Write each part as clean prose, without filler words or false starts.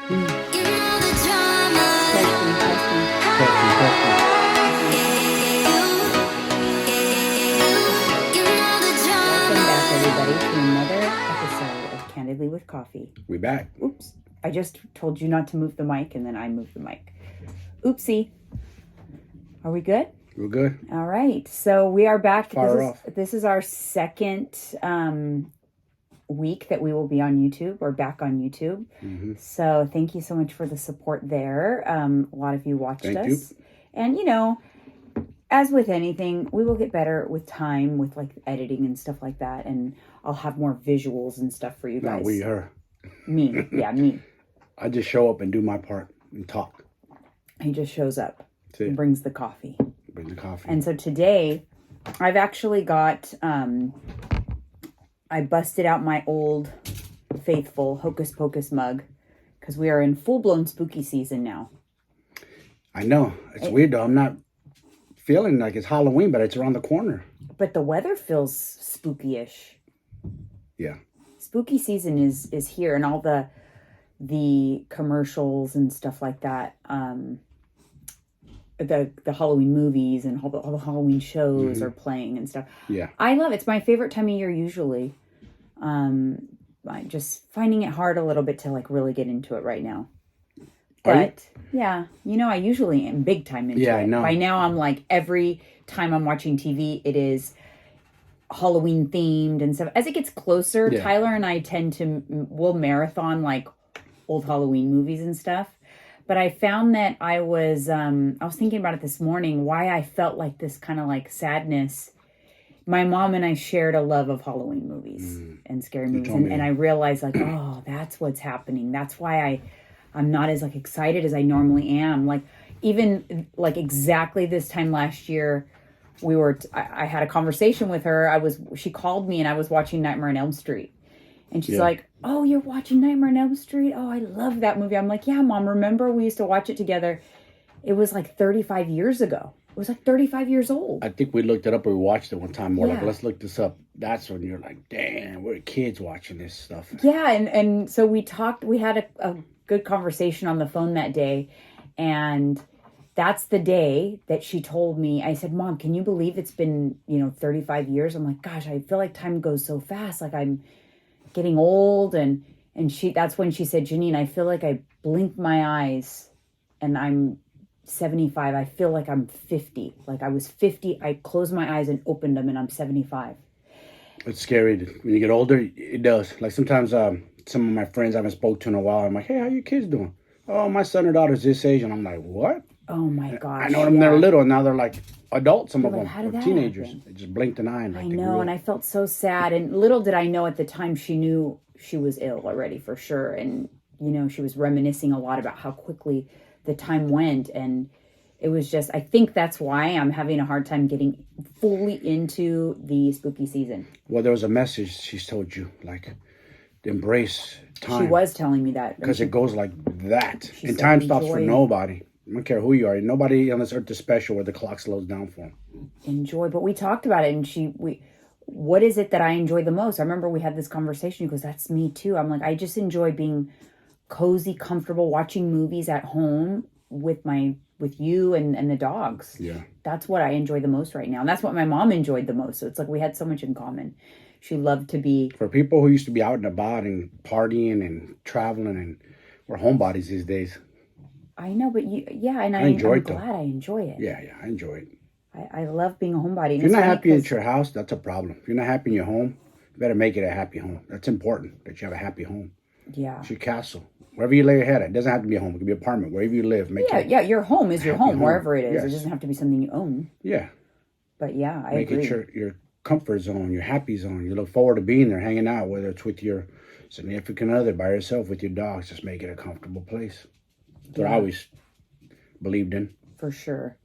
Everybody to another episode of Candidly with Coffee. We back. Oops. I just told you not to move the mic and then I moved the mic. Oopsie. Are we good? We're good. All right. So we are back. This is our second week that we will be on YouTube or back on YouTube. Mm-hmm. So thank you so much for the support there. A lot of you watched us. And, you know, as with anything, we will get better with time, with like editing and stuff like that. And I'll have more visuals and stuff for you guys. Not we, her. Me. Yeah, me. I just show up and do my part and talk. He just shows up and brings the coffee. And so today, I've actually got, I busted out my old faithful Hocus Pocus mug because we are in full-blown spooky season now. I know. It's weird though. I'm not feeling like it's Halloween, but it's around the corner. But the weather feels spooky-ish. Yeah. Spooky season is here, and all the commercials and stuff like that. The Halloween movies and all the Halloween shows are playing and stuff. Yeah. I love it. It's my favorite time of year usually. I'm just finding it hard a little bit to like really get into it right now. But yeah, you know, I usually am big time into it. I know. By now I'm like every time I'm watching TV, it is Halloween themed and stuff. As it gets closer, Tyler and I we'll marathon like old Halloween movies and stuff. But I found that I was thinking about it this morning, why I felt like this kind of like sadness. My mom and I shared a love of Halloween movies and scary movies. And I realized like, oh, that's what's happening. That's why I'm not as like excited as I normally am. Like even like exactly this time last year, I had a conversation with her. She called me and I was watching Nightmare on Elm Street. And she's like, oh, you're watching Nightmare on Elm Street? Oh, I love that movie. I'm like, yeah, Mom, remember we used to watch it together. It was like 35 years ago. It was like 35 years old. I think we looked it up or we watched it one time. We're like, let's look this up. That's when you're like, damn, we're kids watching this stuff. Yeah, and so we had a good conversation on the phone that day. And that's the day that she told me, I said, Mom, can you believe it's been, 35 years? I'm like, gosh, I feel like time goes so fast. Like I'm getting old. And that's when she said, Janine, I feel like I blink my eyes and I'm 75. I feel like I'm 50. Like I was 50. I closed my eyes and opened them and I'm 75. It's scary. When you get older, it does. Like sometimes some of my friends I haven't spoke to in a while, I'm like, hey, how your kids doing? Oh, my son or daughter's this age. And I'm like, what? Oh my gosh. I know them, they're little, and now they're like adults, some of them, or teenagers. Happen? They just blinked an eye. And I know, and I felt so sad. And little did I know at the time she knew she was ill already for sure. And, she was reminiscing a lot about how quickly the time went. And it was just, I think that's why I'm having a hard time getting fully into the spooky season. Well, there was a message she's told you, like, embrace time. She was telling me that. Because it goes like that. And time stops for nobody. I don't care who you are. Nobody on this earth is special where the clock slows down for them. Enjoy. But we talked about it, and what is it that I enjoy the most? I remember we had this conversation. He goes, that's me too. I'm like, I just enjoy being cozy, comfortable, watching movies at home with you and the dogs. Yeah. That's what I enjoy the most right now. And that's what my mom enjoyed the most. So it's like we had so much in common. She loved to be... For people who used to be out and about and partying and traveling, and we're homebodies these days. I know, but I'm glad I enjoy it. Yeah, I enjoy it. I love being a homebody. If you're not happy at your house, that's a problem. If you're not happy in your home, you better make it a happy home. That's important, that you have a happy home. Yeah. It's your castle. Wherever you lay your head at. It doesn't have to be a home. It could be an apartment. Wherever you live. Your home is your home, wherever it is. Yes. It doesn't have to be something you own. Yeah. But yeah, I agree. Make it your comfort zone, your happy zone. You look forward to being there, hanging out, whether it's with your significant other, by yourself, with your dogs. Just make it a comfortable place. That's what I always believed in. For sure.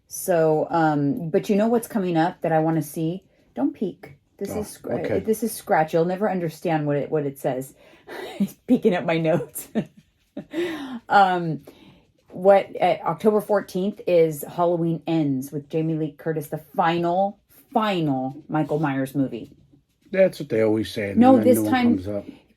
So, but you know what's coming up that I want to see? Don't peek. This is scratch. You'll never understand what it says. He's peeking at my notes. October 14th is Halloween Ends with Jamie Lee Curtis, the final Michael Myers movie. That's what they always say. No, this time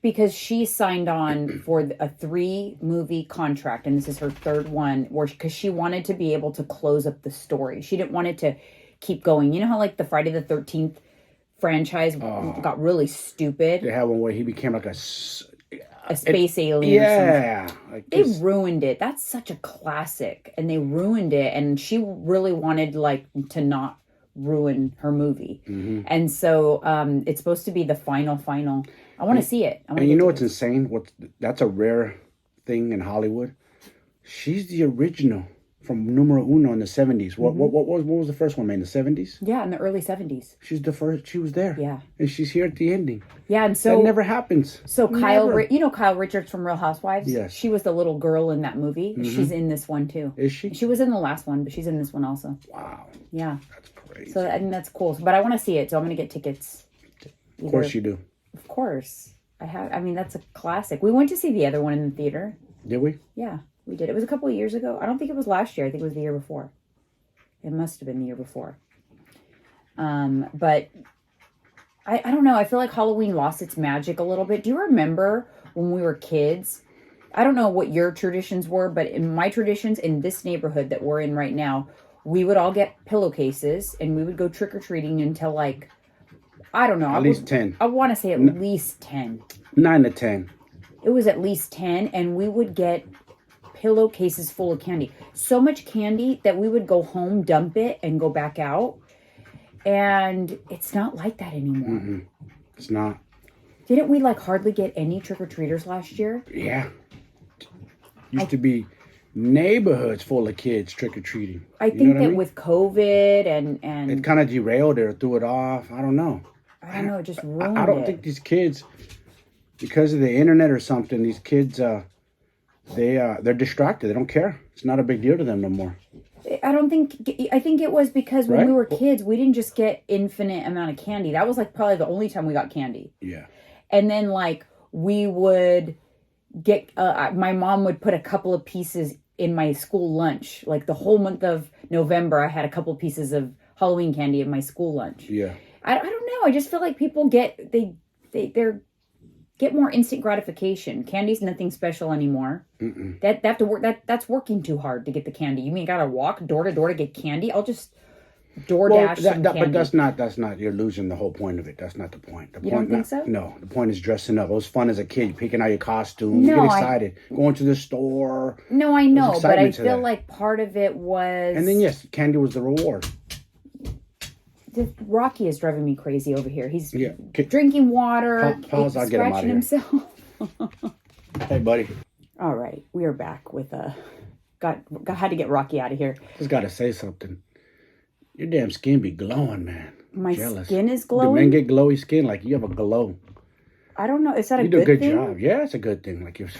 because she signed on for a 3-movie contract, and this is her 3rd one, because she wanted to be able to close up the story. She didn't want it to keep going. You know how like the Friday the 13th franchise got really stupid? They had one where he became like a space alien or something. Yeah. Like they ruined it. That's such a classic. And they ruined it. And she really wanted like to not ruin her movie. Mm-hmm. And so it's supposed to be the final. I want to see it. And you know what's insane? That's a rare thing in Hollywood. She's the original from numero uno in the 70s. What was the first one made in the 70s? Yeah, in the early 70s. She's the first. She was there. Yeah. And she's here at the ending. Yeah, and so... That never happens. So Kyle Richards from Real Housewives? Yes. She was the little girl in that movie. Mm-hmm. She's in this one, too. Is she? She was in the last one, but she's in this one also. Wow. Yeah. That's crazy. So, I think that's cool. But I want to see it, so I'm going to get tickets. Of course you do. Of course. That's a classic. We went to see the other one in the theater. Did we? Yeah. We did. It was a couple of years ago. I don't think it was last year. I think it was the year before. It must have been the year before. But I don't know. I feel like Halloween lost its magic a little bit. Do you remember when we were kids? I don't know what your traditions were, but in my traditions in this neighborhood that we're in right now, we would all get pillowcases and we would go trick-or-treating until like, I don't know. At least 10. I want to say at least 10. 9 to 10. It was at least 10, and we would get pillowcases full of candy. So much candy that we would go home, dump it, and go back out. And it's not like that anymore. Mm-mm. It's not. Didn't we like hardly get any trick-or-treaters last year? Yeah. Used to be neighborhoods full of kids trick-or-treating. I think that with COVID and it kind of derailed it or threw it off. I don't know. I don't know. It just ruined it. I don't think these kids, because of the internet or something, these kids... they're distracted. They don't care. It's not a big deal to them no more. I think it was because when we were kids, we didn't just get infinite amount of candy. That was like probably the only time we got candy. Yeah. And then like we would get, my mom would put a couple of pieces in my school lunch. Like the whole month of November, I had a couple of pieces of Halloween candy in my school lunch. Yeah. I don't know. I just feel like people get more instant gratification. Candy's nothing special anymore. Mm-mm. They have to work. That's working too hard to get the candy. You mean you gotta walk door to door to get candy? I'll just DoorDash some candy. But that's not. You're losing the whole point of it. That's not the point. You don't think so? No. The point is dressing up. It was fun as a kid, picking out your costume. You get excited, going to the store. No, I know, but I feel like part of it was. And then yes, candy was the reward. Rocky is driving me crazy over here. He's Yeah. drinking water, Pause, I'll get him out of here. himself. Hey, buddy. All right, we are back with had to get Rocky out of here. Just gotta say something. Your damn skin be glowing, man. My jealous. Skin is glowing. Do men get glowy skin? Like you have a glow. I don't know. Is that a you good thing? You do a good job. Yeah, it's a good thing. Like you're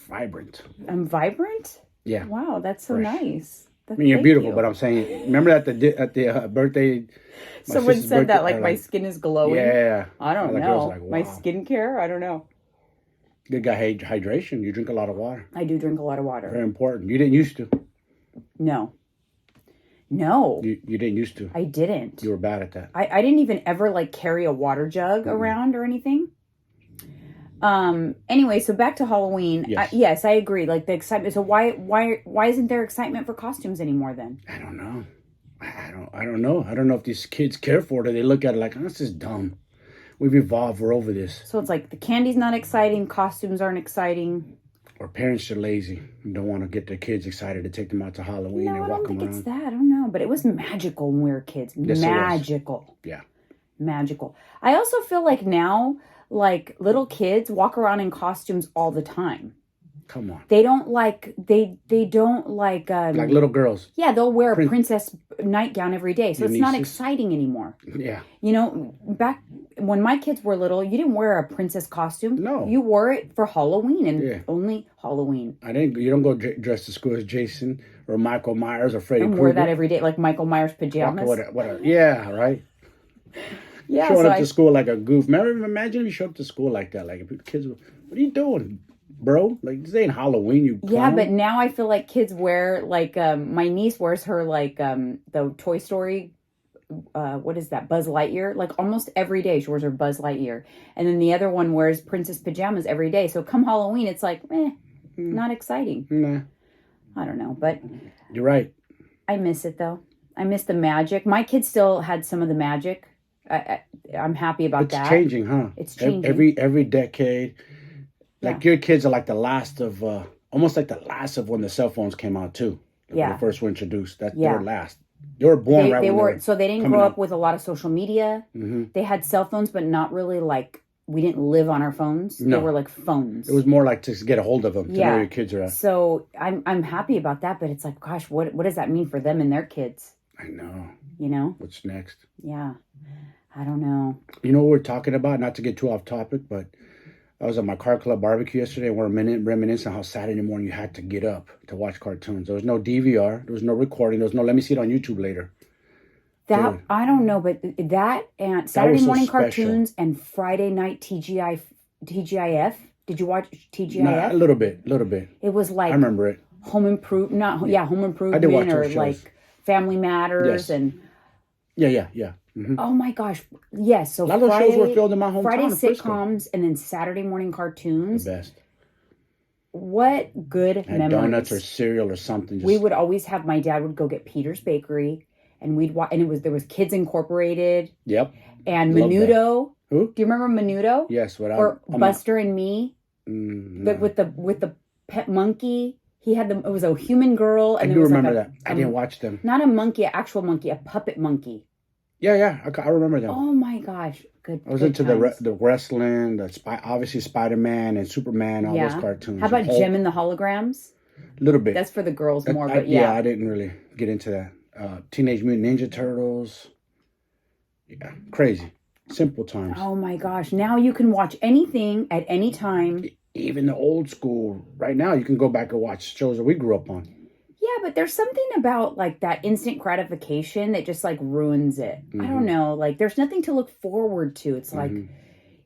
vibrant. I'm vibrant. Yeah. Wow, that's so nice. I mean, you're beautiful, but I'm saying, remember at the birthday. Someone said that, like, my skin is glowing. Yeah. I don't know. Like, wow. My skincare, I don't know. Good guy, hydration. You drink a lot of water. I do drink a lot of water. Very important. You didn't used to. No. You didn't used to. I didn't. You were bad at that. I didn't even ever, like, carry a water jug around or anything. Anyway, so back to Halloween. Yes, I agree. Like the excitement. So why isn't there excitement for costumes anymore then? I don't know. I don't know. I don't know if these kids care for it or they look at it like, oh, this is dumb. We've evolved. We're over this. So it's like the candy's not exciting. Costumes aren't exciting. Or parents are lazy and don't want to get their kids excited to take them out to Halloween and walk them around. I don't think it's that. I don't know. But it was magical when we were kids. Yes, magical. Yeah. Magical. I also feel like now, like little kids walk around in costumes all the time. Come on. They don't like like little girls. Yeah, they'll wear a princess nightgown every day. So it's not exciting anymore. Yeah. You know, back when my kids were little, you didn't wear a princess costume. No. You wore it for Halloween and only Halloween. You don't go dressed to school as Jason or Michael Myers or Freddy Krueger. I wear that every day, like Michael Myers pajamas. Yeah, right. Yeah, showing up to school like a goof. Imagine if you show up to school like that. Like, kids, what are you doing, bro? Like, this ain't Halloween, you clown. Yeah, but now I feel like kids wear, like, my niece wears her, like, the Toy Story what is that? Buzz Lightyear. Like almost every day she wears her Buzz Lightyear. And then the other one wears princess pajamas every day. So come Halloween, it's like, not exciting. Nah. I don't know, but You're right. I miss it though. I miss the magic. My kids still had some of the magic. I'm happy about that. It's changing, huh? It's changing. Every decade. Like your kids are like the last of, almost like the last of when the cell phones came out too. Like when they first were introduced. They were last. They were born right when they were so they didn't grow up with a lot of social media. Mm-hmm. They had cell phones, but not really like, we didn't live on our phones. No. They were like phones. It was more like to get a hold of them, to know where your kids are at. So I'm happy about that, but it's like, gosh, what does that mean for them and their kids? I know. You know? What's next? Yeah. I don't know. You know what we're talking about? Not to get too off topic, but I was at my car club barbecue yesterday and we're reminiscing how Saturday morning you had to get up to watch cartoons. There was no DVR. There was no recording. There was no, let me see it on YouTube later. That, dude. I don't know, but that and Saturday morning cartoons and Friday night TGIF. Did you watch TGIF? Nah, a little bit. It was like, I remember it. Home Improvement, Home Improvement, I did watch or those shows. Like Family Matters and. Yeah. Mm-hmm. Oh my gosh! Yes, so a lot of those shows were filmed in my hometown. Friday sitcoms and then Saturday morning cartoons. The best. What good memories! Donuts or cereal or something. We would always have. My dad would go get Peter's Bakery, and we'd watch. And there was Kids Incorporated. Yep. And Menudo. Who? Do you remember Menudo? Yes. Or Buster and Me. No. With the pet monkey. He had it was a human girl, and I do remember that. I didn't watch them. Not a monkey, an actual monkey, a puppet monkey. Yeah, I remember them. Oh my gosh, good. I was into the wrestling, obviously Spider-Man and Superman, all those cartoons. How about Jem and the Holograms? A little bit. That's for the girls more, but I didn't really get into that. Teenage Mutant Ninja Turtles. Yeah, crazy. Simple times. Oh my gosh, now you can watch anything at any time. Even the old school, right now, you can go back and watch shows that we grew up on. Yeah, but there's something about like that instant gratification that just like ruins it. Mm-hmm. I don't know. Like there's nothing to look forward to. It's like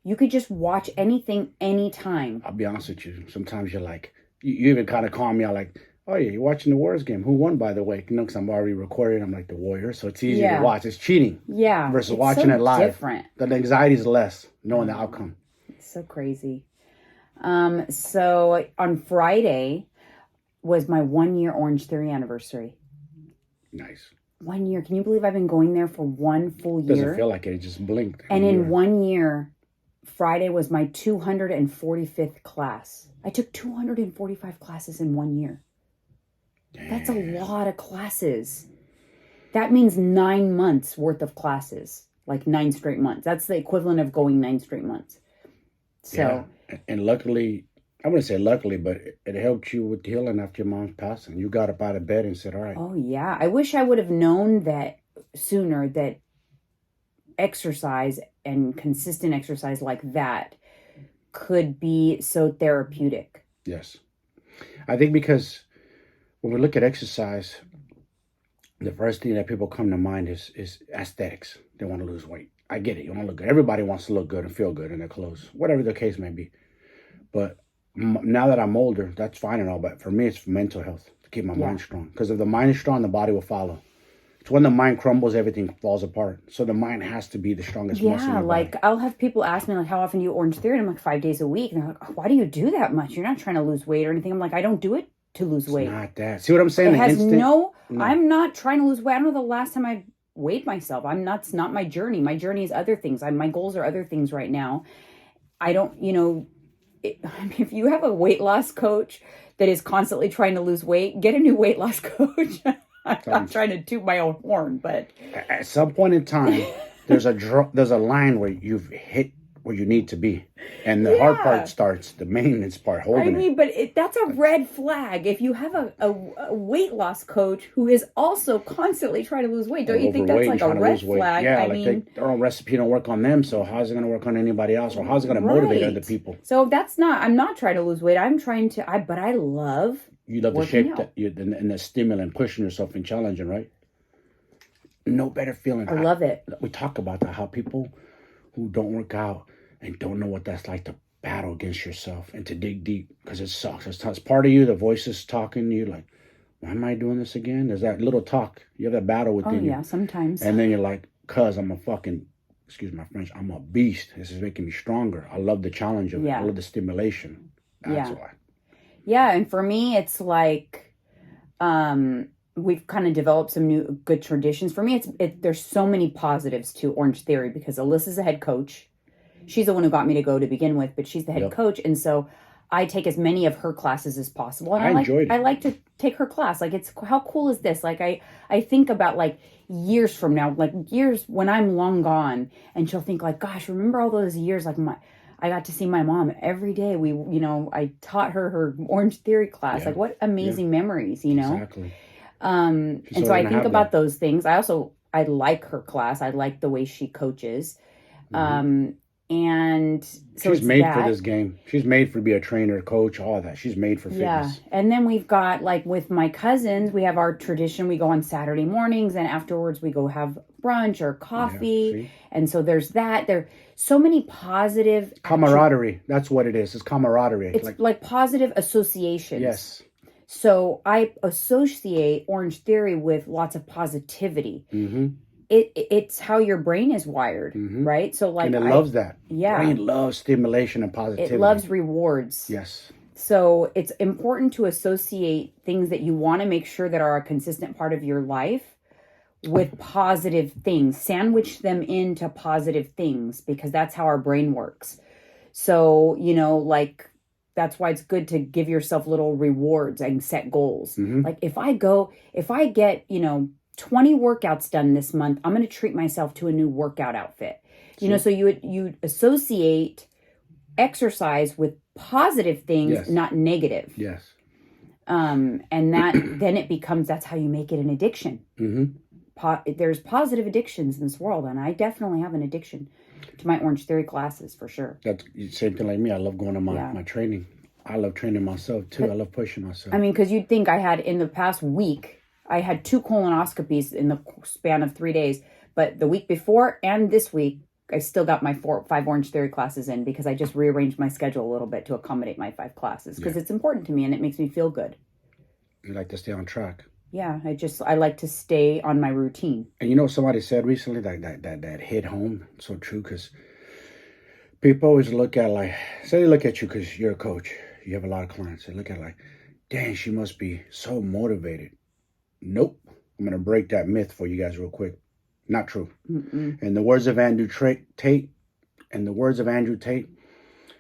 you could just watch anything anytime. I'll be honest with you. Sometimes you're like, you even kind of call me out like, oh yeah, you're watching the Warriors game. Who won, by the way? You know, because I'm already recording. I'm like the Warriors, so it's easier to watch. It's cheating. Yeah. Versus watching it live. Different. The anxiety is less knowing the outcome. It's so crazy. So on Friday was my 1 year Orange Theory anniversary. Nice. 1 year. Can you believe I've been going there for one full year? Doesn't feel like it. It just blinked. And in 1 year, Friday was my 245th class. I took 245 classes in 1 year. Damn. That's a lot of classes. That means 9 months worth of classes. Like 9 straight months. That's the equivalent of going 9 straight months. So, and luckily, I wouldn't say luckily, but it helped you with healing after your mom's passing. You got up out of bed and said, all right. Oh, yeah. I wish I would have known that sooner, that exercise and consistent exercise like that could be so therapeutic. Yes. I think because when we look at exercise, the first thing that people come to mind is aesthetics. They want to lose weight. I get it. You want to look good. Everybody wants to look good and feel good in their clothes, whatever the case may be. But now that I'm older, that's fine and all. But for me, it's for mental health, to keep my mind strong. Because if the mind is strong, the body will follow. It's when the mind crumbles, everything falls apart. So the mind has to be the strongest muscle in your like body. I'll have people ask me, like, how often do you Orange Theory? And I'm like, 5 days a week. And they're like, oh, why do you do that much? You're not trying to lose weight or anything. I'm like, I don't do it to lose weight. It's not that. See what I'm saying? It has no, I'm not trying to lose weight. I don't know the last time I weighed myself. It's not my journey. My journey is other things. My goals are other things right now. I don't, if you have a weight loss coach that is constantly trying to lose weight, get a new weight loss coach. I'm not trying to toot my own horn, but at some point in time, there's a line where you've hit where you need to be, and the hard part starts, the maintenance part, holding it. But that's a red flag. If you have a weight loss coach who is also constantly trying to lose weight, don't you think that's like a red flag? Yeah, their own recipe don't work on them, so how's it going to work on anybody else, or how's it going to motivate other people? So I'm not trying to lose weight. I'm trying to, but I love You love the shape and the stimulant, pushing yourself and challenging, right? No better feeling. I love it. We talk about that, how people who don't work out and don't know what that's like to battle against yourself and to dig deep, because it sucks. It's part of you, the voice is talking to you like, why am I doing this again? There's that little talk. You have that battle within you. Oh, yeah, sometimes. And then you're like, cuz I'm a fucking, excuse my French, I'm a beast. This is making me stronger. I love the challenge of it. I love the stimulation. That's why. Yeah, and for me, it's like, we've kind of developed some new good traditions. For me, there's so many positives to Orange Theory because Alyssa's a head coach. She's the one who got me to go to begin with, but she's the head coach. And so I take as many of her classes as possible. And I enjoyed it. I like to take her class. Like, it's, how cool is this? Like, I think about like years from now, like years when I'm long gone, and she'll think like, gosh, remember all those years? Like I got to see my mom every day. I taught her Orange Theory class. Like, what amazing memories, Exactly. And so I think about those things. I like her class. I like the way she coaches. And so she's made for this game. She's made for be a trainer, coach, all that. She's made for fitness. Yeah. And then we've got, like, with my cousins, we have our tradition. We go on Saturday mornings, and afterwards we go have brunch or coffee. And so there's that. There are so many positive camaraderie. That's what it is. It's camaraderie. It's like positive associations. Yes. So I associate Orange Theory with lots of positivity. Mm-hmm. It's how your brain is wired, right? So like, and it loves that. Yeah, brain loves stimulation and positivity. It loves rewards. Yes. So it's important to associate things that you want to make sure that are a consistent part of your life with positive things. Sandwich them into positive things because that's how our brain works. So like, that's why it's good to give yourself little rewards and set goals. Mm-hmm. Like if I get 20 workouts done this month, I'm going to treat myself to a new workout outfit. So you associate exercise with positive things, not negative. Yes. And that then it becomes, that's how you make it an addiction. Mm-hmm. There's positive addictions in this world, and I definitely have an addiction to my Orange Theory classes for sure. That's the same thing like me. I love going to my training. I love training myself too. I love pushing myself. I mean, because you'd think I had in the past week, I had 2 colonoscopies in the span of 3 days. But the week before and this week, I still got my 5 Orange Theory classes in because I just rearranged my schedule a little bit to accommodate my 5 classes because it's important to me and it makes me feel good. You like to stay on track. Yeah, I like to stay on my routine. And somebody said recently that hit home. So true, because people always look at say they look at you because you're a coach. You have a lot of clients. They look at dang, she must be so motivated. Nope. I'm going to break that myth for you guys real quick. Not true. Mm-mm. In the words of Andrew Tate,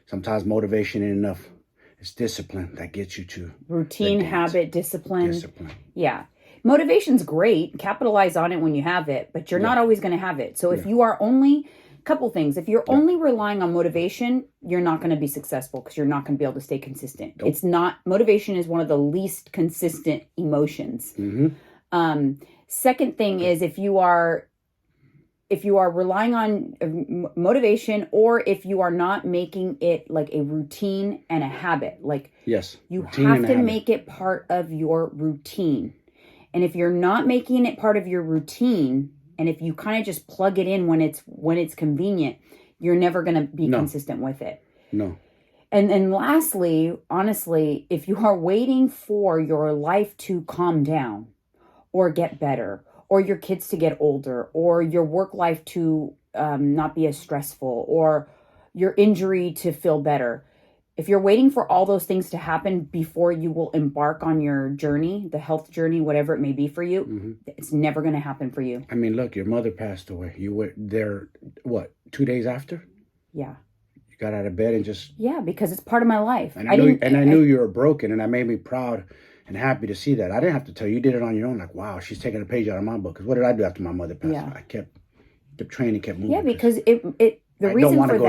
sometimes motivation ain't enough. It's discipline that gets you to routine, habit, discipline. Yeah. Motivation's great. Capitalize on it when you have it, but you're not always going to have it. So if you are couple things. If you're only relying on motivation, you're not going to be successful because you're not going to be able to stay consistent. Nope. Motivation is one of the least consistent emotions. Mm-hmm. Second thing is if you are relying on motivation, or if you are not making it like a routine and a habit, you have to make it part of your routine. And if you're not making it part of your routine, and if you kind of just plug it in when it's convenient, you're never going to be consistent with it. No. And then lastly, honestly, if you are waiting for your life to calm down or get better, or your kids to get older, or your work life to not be as stressful, or your injury to feel better, if you're waiting for all those things to happen before you will embark on your journey, the health journey, whatever it may be for you, it's never going to happen for you. I mean, look, your mother passed away. You were there, 2 days after? Yeah. You got out of bed and just... Yeah, because it's part of my life. And I knew you were broken, and that made me proud and happy to see that. I didn't have to tell you. You did it on your own. Like, wow, she's taking a page out of my book. Because what did I do after my mother passed away? I kept training, kept moving. Yeah, because I don't want to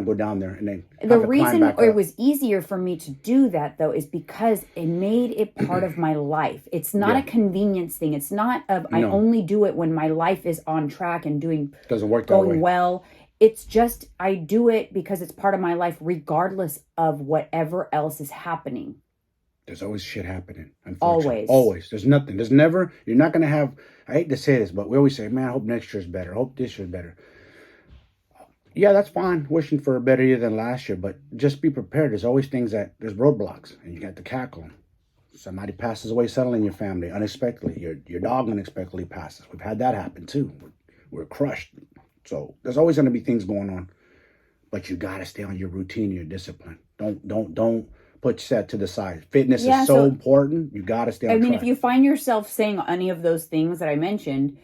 go down there and then the reason it was easier for me to do that though is because it made it part of my life. It's not a convenience thing. It's not I only do it when my life is on track and doesn't work that way. Going well. It's just I do it because it's part of my life regardless of whatever else is happening. There's always shit happening. Always. There's nothing. There's never. You're not gonna have. I hate to say this, but we always say, "Man, I hope next year's better. I hope this year's better." Yeah, that's fine. Wishing for a better year than last year, but just be prepared. There's always there's roadblocks, and you got to tackle them. Somebody passes away suddenly in your family, unexpectedly. Your dog unexpectedly passes. We've had that happen too. We're crushed. So there's always going to be things going on, but you got to stay on your routine, your discipline. Don't put set to the side. Fitness is so important. You got to stay on track. If you find yourself saying any of those things that I mentioned,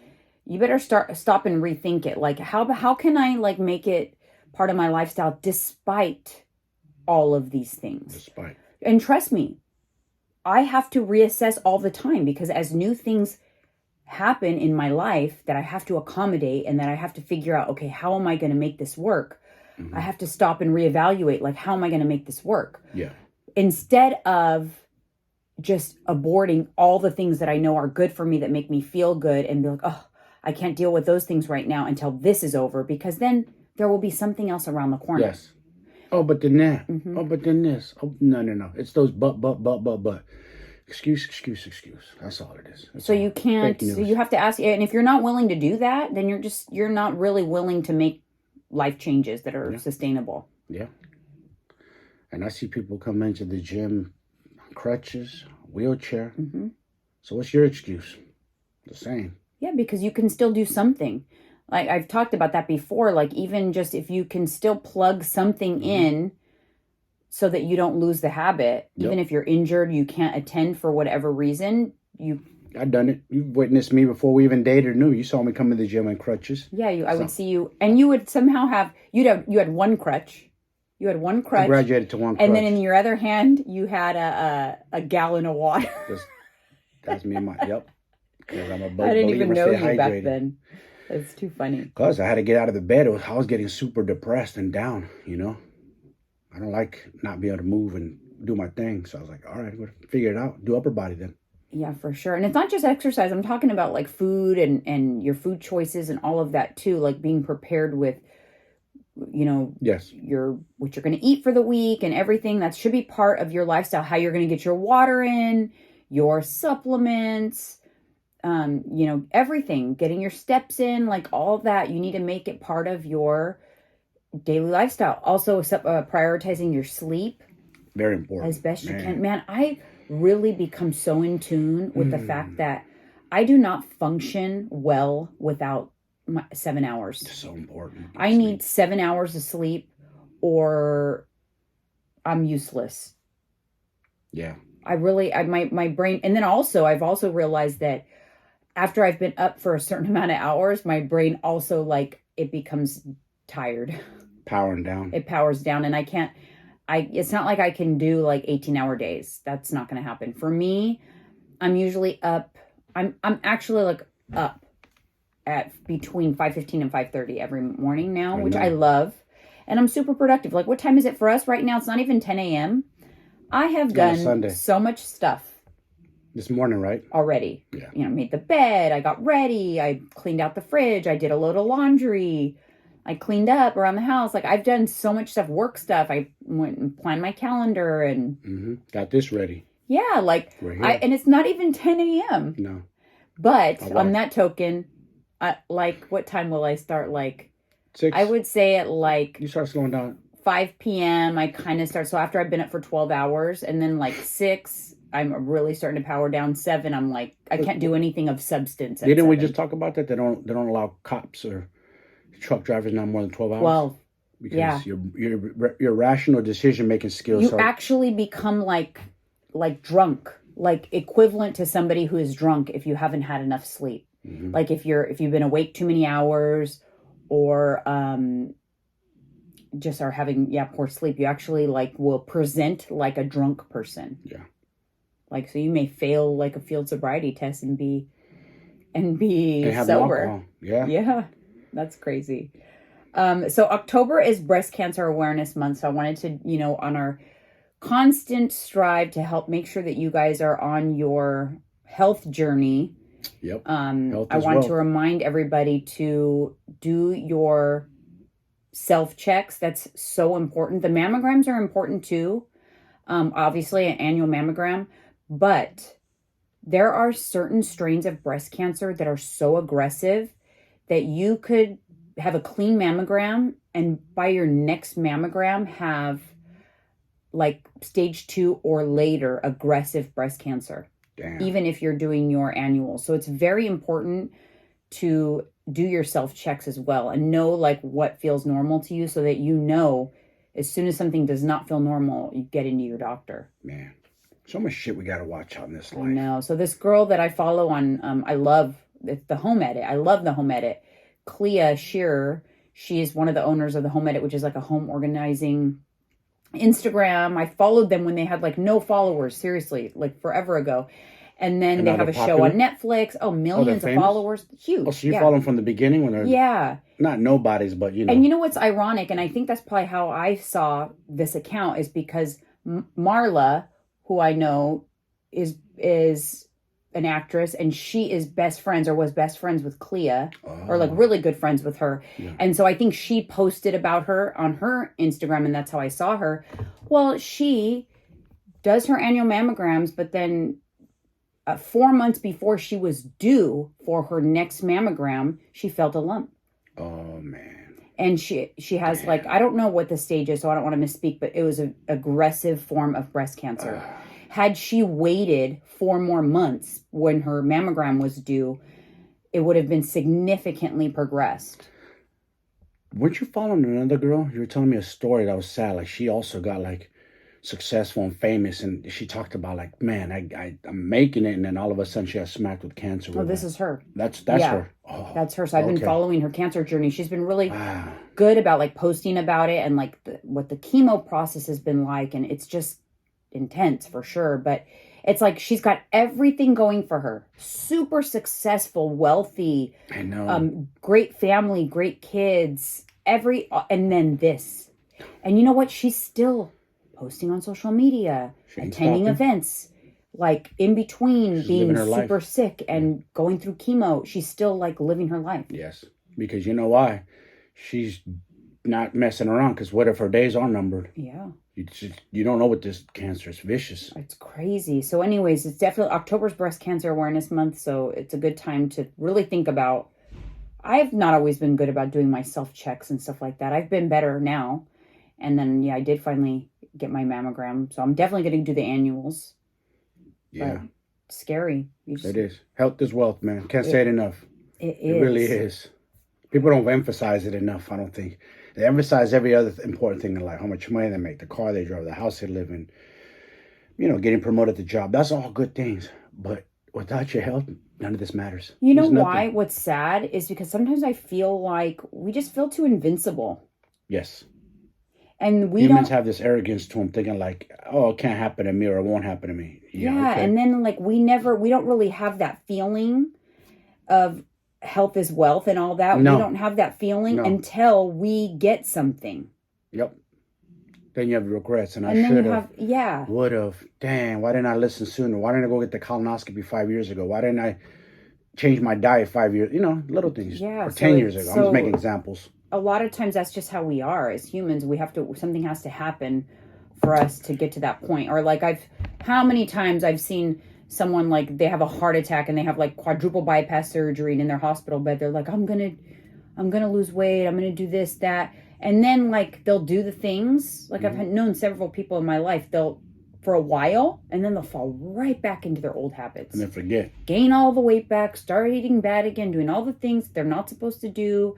you better stop and rethink it. Like, how can I like make it part of my lifestyle despite all of these things? And trust me, I have to reassess all the time, because as new things happen in my life that I have to accommodate and that I have to figure out, okay, how am I going to make this work? I have to stop and reevaluate, like, how am I going to make this work? Yeah. Instead of just aborting all the things that I know are good for me, that make me feel good, and be like, oh, I can't deal with those things right now until this is over, because then there will be something else around the corner. Yes. Oh, but then that. Oh, but then this. Oh, no. It's those but. Excuse. That's all it is. So you can't, so you have to ask, and if you're not willing to do that, then you're not really willing to make life changes that are sustainable. Yeah. And I see people come into the gym on crutches, wheelchair. So what's your excuse? The same. Yeah, because you can still do something. Like I've talked about that before, like even just if you can still plug something in so that you don't lose the habit, even if you're injured, you can't attend for whatever reason, I've done it. You've witnessed me before we even dated or knew. You saw me come to the gym in crutches. Yeah, I would see you, and you would somehow you had one crutch. You had one crutch. I graduated to one crutch. And then in your other hand, you had a gallon of water. That's me and my, yep. Because I'm a I didn't even know you back then. It's too funny. Because I had to get out of the bed. I was getting super depressed and down, I don't like not being able to move and do my thing. So I was like, all right, we'll figure it out. Do upper body then. Yeah, for sure. And it's not just exercise. I'm talking about like food and your food choices and all of that too. Like being prepared with, yes, what you're going to eat for the week and everything. That should be part of your lifestyle. How you're going to get your water in, your supplements, everything, getting your steps in, like all that. You need to make it part of your daily lifestyle. Also, prioritizing your sleep. Very important. As best you can. Man, I really become so in tune with the fact that I do not function well without 7 hours. It's so important. I need 7 hours of sleep or I'm useless. Yeah. My brain, and then also, I've also realized that after I've been up for a certain amount of hours, my brain also it becomes tired. Powering down. It powers down, and it's not like I can do like 18-hour days. That's not going to happen. For me, I'm usually up. I'm actually like up at between 5:15 and 5:30 every morning now, which I love. And I'm super productive. Like, what time is it for us right now? It's not even 10 a.m. I have done so much stuff. This morning, right? Already. Yeah. Made the bed. I got ready. I cleaned out the fridge. I did a load of laundry. I cleaned up around the house. Like, I've done so much stuff, work stuff. I went and planned my calendar and... Got this ready. Yeah, and it's not even 10 a.m. No. But on that token, what time will I start? 6? I would say at You start slowing down. 5 p.m. I kind of start. So after I've been up for 12 hours, and then 6, I'm really starting to power down. 7, I'm I can't do anything of substance. Didn't we just talk about that? They don't allow cops or truck drivers now more than 12 hours. Well, because your rational decision making skills. You actually become like drunk, equivalent to somebody who is drunk if you haven't had enough sleep. Like if you've been awake too many hours, or just are having poor sleep, you actually will present like a drunk person. Yeah. So you may fail a field sobriety test and be sober. Yeah. Yeah. That's crazy. So October is Breast Cancer Awareness Month. So I wanted to, on our constant strive to help make sure that you guys are on your health journey. Yep. I want to remind everybody to do your self-checks. That's so important. The mammograms are important too. Obviously an annual mammogram, but there are certain strains of breast cancer that are so aggressive that you could have a clean mammogram and by your next mammogram have like stage 2 or later aggressive breast cancer. Damn. Even if you're doing your annual. So it's very important to do your self checks as well and know like what feels normal to you, so that you know as soon as something does not feel normal, you get into your doctor. Man, so much shit we got to watch out in this life. I know. So this girl that I follow on, I love the Home Edit. I love the Home Edit. Clea Shearer, she is one of the owners of the Home Edit, which is like a home organizing Instagram. I followed them when they had like no followers, seriously, like forever ago. And then they have a show on Netflix. Oh, millions of followers. Huge. Oh, so you follow them from the beginning when they're not nobodies, but you know. And you know what's ironic, and I think that's probably how I saw this account, is because Marla, who I know is an actress, and she is best friends or was best friends with Clea, or like really good friends with her. Yeah. And so I think she posted about her on her Instagram, and that's how I saw her. Well, she does her annual mammograms, but then 4 months before she was due for her next mammogram, she felt a lump. Oh, man. And she has like, I don't know what the stage is, so I don't want to misspeak, but it was an aggressive form of breast cancer. Had she waited 4 more months when her mammogram was due, it would have been significantly progressed. Weren't you following another girl? You were telling me a story that was sad. Like she also got like successful and famous, and she talked about like, man, I'm making it, and then all of a sudden she got smacked with cancer. Oh, this is her. That's her. Oh, that's her. So I've been following her cancer journey. She's been really good about like posting about it and like what the chemo process has been like, and it's just intense for sure. But it's like she's got everything going for her. Super successful, wealthy. I know. Great family, great kids. And then this, and you know what? She's still posting on social media, attending events, like in between being super sick and going through chemo. She's still like living her life. Yes, because you know why? She's not messing around, because what if her days are numbered? Yeah. You don't know what this cancer is. Vicious. It's crazy. So anyways, it's definitely October's Breast Cancer Awareness Month, so it's a good time to really think about. I've not always been good about doing my self-checks and stuff like that. I've been better now. And then, I did finally get my mammogram. So I'm definitely going to do the annuals. Yeah. But scary. It is. Health is wealth, man. Can't say it enough. It is. It really is. People don't emphasize it enough, I don't think. They emphasize every other important thing in life. How much money they make, the car they drive, the house they live in. Getting promoted at the job. That's all good things. But without your health, none of this matters. You know why? What's sad is because sometimes I feel like we just feel too invincible. Yes. And humans have this arrogance to them, thinking like, oh, it can't happen to me, or it won't happen to me. Yeah, okay. And then like we don't really have that feeling of health is wealth and all that. No. We don't have that feeling until we get something. Yep. Then you have regrets, and I should have. Would have. Damn, why didn't I listen sooner? Why didn't I go get the colonoscopy 5 years ago? Why didn't I change my diet 5 years? Little things. Yeah. Or 10 years ago. I'm just making examples. A lot of times that's just how we are as humans. Something has to happen for us to get to that point. Or like how many times I've seen someone like they have a heart attack and they have like quadruple bypass surgery, and in their hospital bed they're like, I'm gonna lose weight, I'm gonna do this, that. And then like they'll do the things. Like I've known several people in my life, they'll for a while and then they'll fall right back into their old habits. And then forget. Gain all the weight back, start eating bad again, doing all the things they're not supposed to do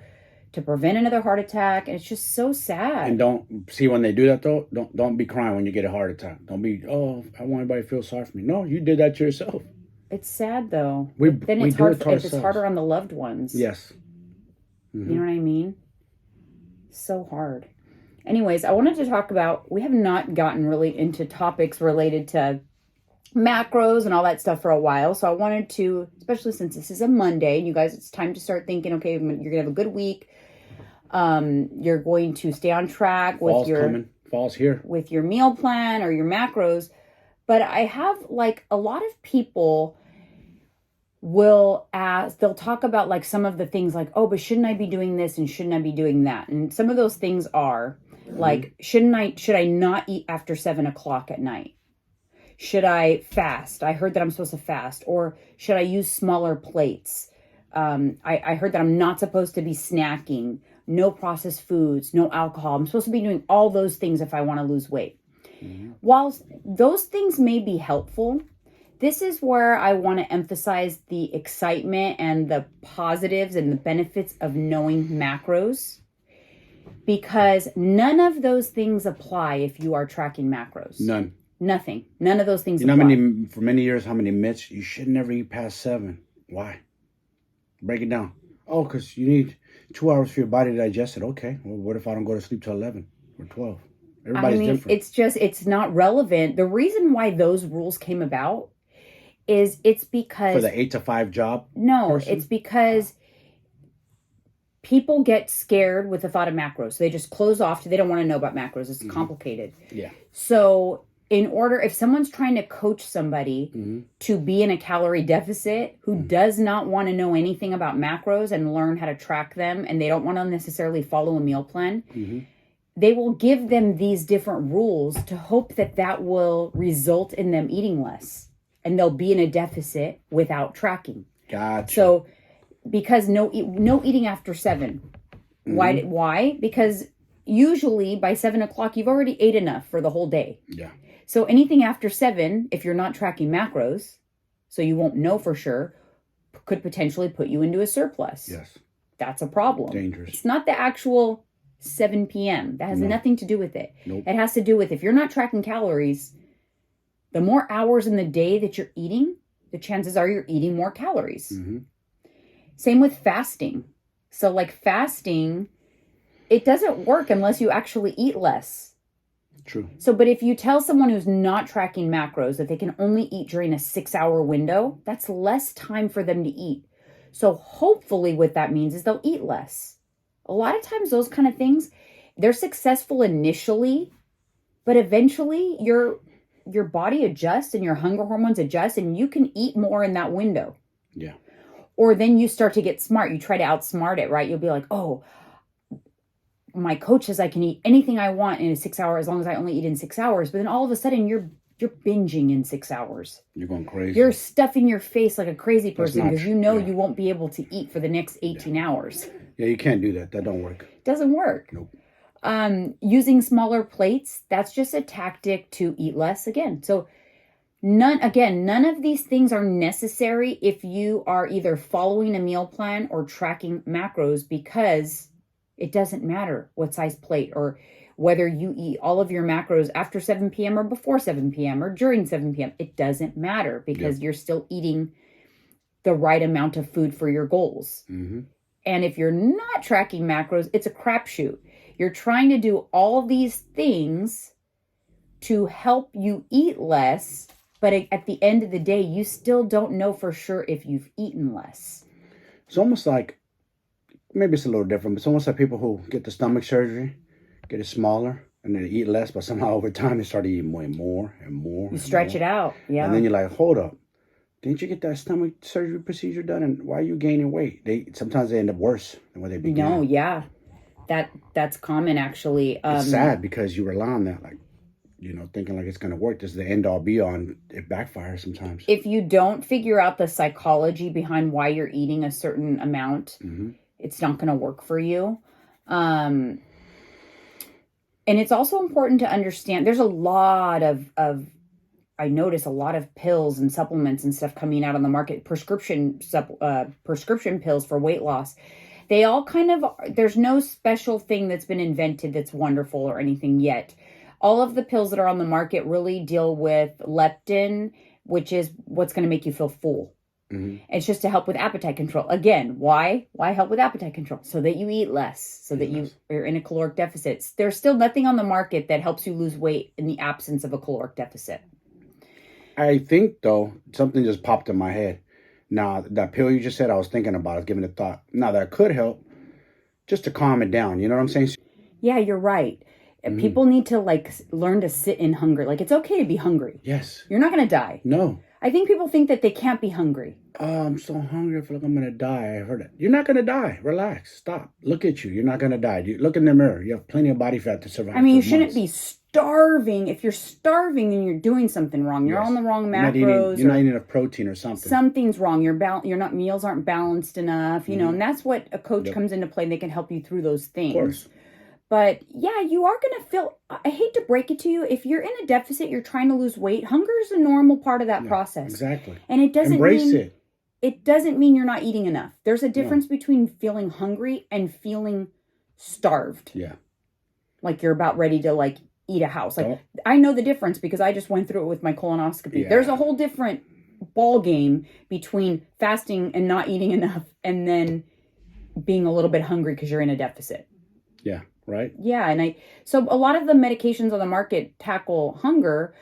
to prevent another heart attack. And it's just so sad. And don't see when they do that though, don't be crying when you get a heart attack. Don't be, oh, I want anybody to feel sorry for me. No, you did that to yourself. It's sad though. Then it's harder on the loved ones. Yes. Mm-hmm. You know what I mean? So hard. Anyways, I wanted to talk about, we have not gotten really into topics related to macros and all that stuff for a while. So I wanted to, especially since this is a Monday, and you guys, it's time to start thinking, okay, you're going to have a good week. You're going to stay on track with Fall's here. With your meal plan or your macros. But I have like a lot of people will ask, they'll talk about like some of the things like, oh, but shouldn't I be doing this and shouldn't I be doing that? And some of those things are like, should I not eat after 7:00 at night? Should I fast? I heard that I'm supposed to fast. Or should I use smaller plates? I heard that I'm not supposed to be snacking. No processed foods, no alcohol. I'm supposed to be doing all those things if I want to lose weight. While those things may be helpful, this is where I want to emphasize the excitement and the positives and the benefits of knowing macros, because none of those things apply if you are tracking macros. Nothing. None of those things apply. For many years, how many myths? You should never eat past 7. Why? Break it down. Oh, because you need 2 hours for your body to digest it. Okay. Well, what if I don't go to sleep till 11 or 12? Everybody's different. It's not relevant. The reason why those rules came about is it's because... For the 8 to 5 job? No, person? It's because people get scared with the thought of macros. They just close off. They don't want to know about macros. It's complicated. Yeah. So if someone's trying to coach somebody to be in a calorie deficit who does not want to know anything about macros and learn how to track them, and they don't want to necessarily follow a meal plan, they will give them these different rules to hope that will result in them eating less. And they'll be in a deficit without tracking. Gotcha. So, because no eating after 7. Why? Because usually by 7 o'clock, you've already ate enough for the whole day. Yeah. So anything after 7, if you're not tracking macros, so you won't know for sure, could potentially put you into a surplus. Yes. That's a problem. Dangerous. It's not the actual 7 p.m. That has nothing to do with it. Nope. It has to do with if you're not tracking calories, the more hours in the day that you're eating, the chances are you're eating more calories. Same with fasting. So like fasting, it doesn't work unless you actually eat less. True. So, but if you tell someone who's not tracking macros that they can only eat during a 6-hour window, that's less time for them to eat. So hopefully what that means is they'll eat less. A lot of times those kind of things, they're successful initially, but eventually your body adjusts and your hunger hormones adjust and you can eat more in that window. Yeah. Or then you start to get smart. You try to outsmart it, right? You'll be like, oh, my coach says I can eat anything I want in a 6 hour as long as I only eat in 6 hours. But then all of a sudden you're binging in 6 hours. You're going crazy. You're stuffing your face like a crazy person because you you won't be able to eat for the next 18 hours. Yeah, you can't do that. That don't work. Doesn't work. Nope. Using smaller plates, that's just a tactic to eat less again. So none of these things are necessary if you are either following a meal plan or tracking macros, because it doesn't matter what size plate or whether you eat all of your macros after 7 p.m. or before 7 p.m. or during 7 p.m. It doesn't matter because you're still eating the right amount of food for your goals. And if you're not tracking macros, it's a crapshoot. You're trying to do all these things to help you eat less, but at the end of the day, you still don't know for sure if you've eaten less. It's almost like, maybe it's a little different, but it's almost like people who get the stomach surgery, get it smaller, and then eat less, but somehow over time they start eating more and more and more. You stretch it out, yeah. And then you're like, hold up. Didn't you get that stomach surgery procedure done? And why are you gaining weight? Sometimes they end up worse than what they began. No, yeah. That's common, actually. It's sad because you rely on that, like, thinking like it's going to work. This is the end all be all, and it backfires sometimes. If you don't figure out the psychology behind why you're eating a certain amount, it's not going to work for you. And it's also important to understand there's a lot of I notice a lot of pills and supplements and stuff coming out on the market, prescription pills for weight loss. They all there's no special thing that's been invented that's wonderful or anything yet. All of the pills that are on the market really deal with leptin, which is what's going to make you feel full. It's just to help with appetite control. Again, why? Why help with appetite control? So that you eat less, so that you're in a caloric deficit. There's still nothing on the market that helps you lose weight in the absence of a caloric deficit. I think, though, something just popped in my head. Now, that pill you just said, I was thinking about, I was giving it a thought. Now, that could help just to calm it down. You know what I'm saying? Yeah, you're right. People need to, learn to sit in hunger. It's okay to be hungry. Yes. You're not going to die. No. I think people think that they can't be hungry. Oh, I'm so hungry. I feel like I'm going to die. I heard it. You're not going to die. Relax. Stop. Look at you. You're not going to die. Look in the mirror. You have plenty of body fat to survive. I mean, you shouldn't be starving. If you're starving, then you're doing something wrong. You're on the wrong macros. You're not eating enough protein or something. Something's wrong. Meals aren't balanced enough, and that's what a coach comes into play. They can help you through those things. Of course. But yeah, you are going to feel, I hate to break it to you, if you're in a deficit, you're trying to lose weight, hunger is a normal part of that process. Exactly. And it doesn't Embrace mean, it. It doesn't mean you're not eating enough. There's a difference between feeling hungry and feeling starved. Yeah. Like you're about ready to like eat a house. Like I know the difference because I just went through it with my colonoscopy. Yeah. There's a whole different ball game between fasting and not eating enough and then being a little bit hungry because you're in a deficit. Yeah, right. Yeah, and so a lot of the medications on the market tackle hunger,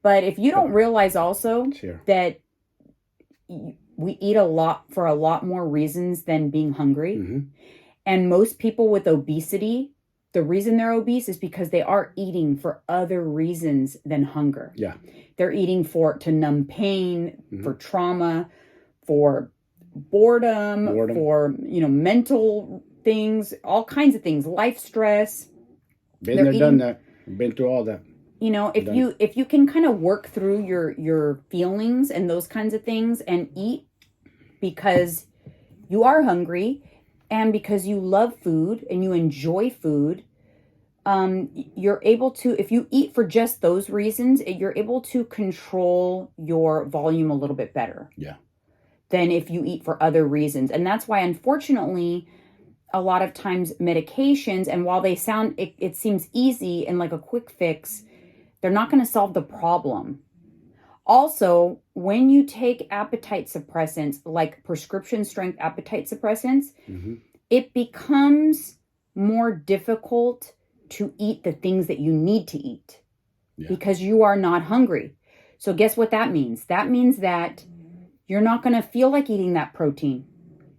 but if you don't realize also that we eat a lot for a lot more reasons than being hungry. Mm-hmm. And most people with obesity, the reason they're obese is because they are eating for other reasons than hunger. Yeah. They're eating to numb pain, for trauma, for boredom, for, mental things, all kinds of things, life stress. Been there, done that. Been through all that. If you can kind of work through your feelings and those kinds of things and eat because you are hungry and because you love food and you enjoy food, you're able to, if you eat for just those reasons, you're able to control your volume a little bit better. Yeah. Than if you eat for other reasons. And that's why, unfortunately, a lot of times medications, and while they sound, it seems easy and like a quick fix, they're not going to solve the problem. Also, when you take appetite suppressants, like prescription strength appetite suppressants, it becomes more difficult to eat the things that you need to eat because you are not hungry. So guess what that means? That means that you're not going to feel like eating that protein.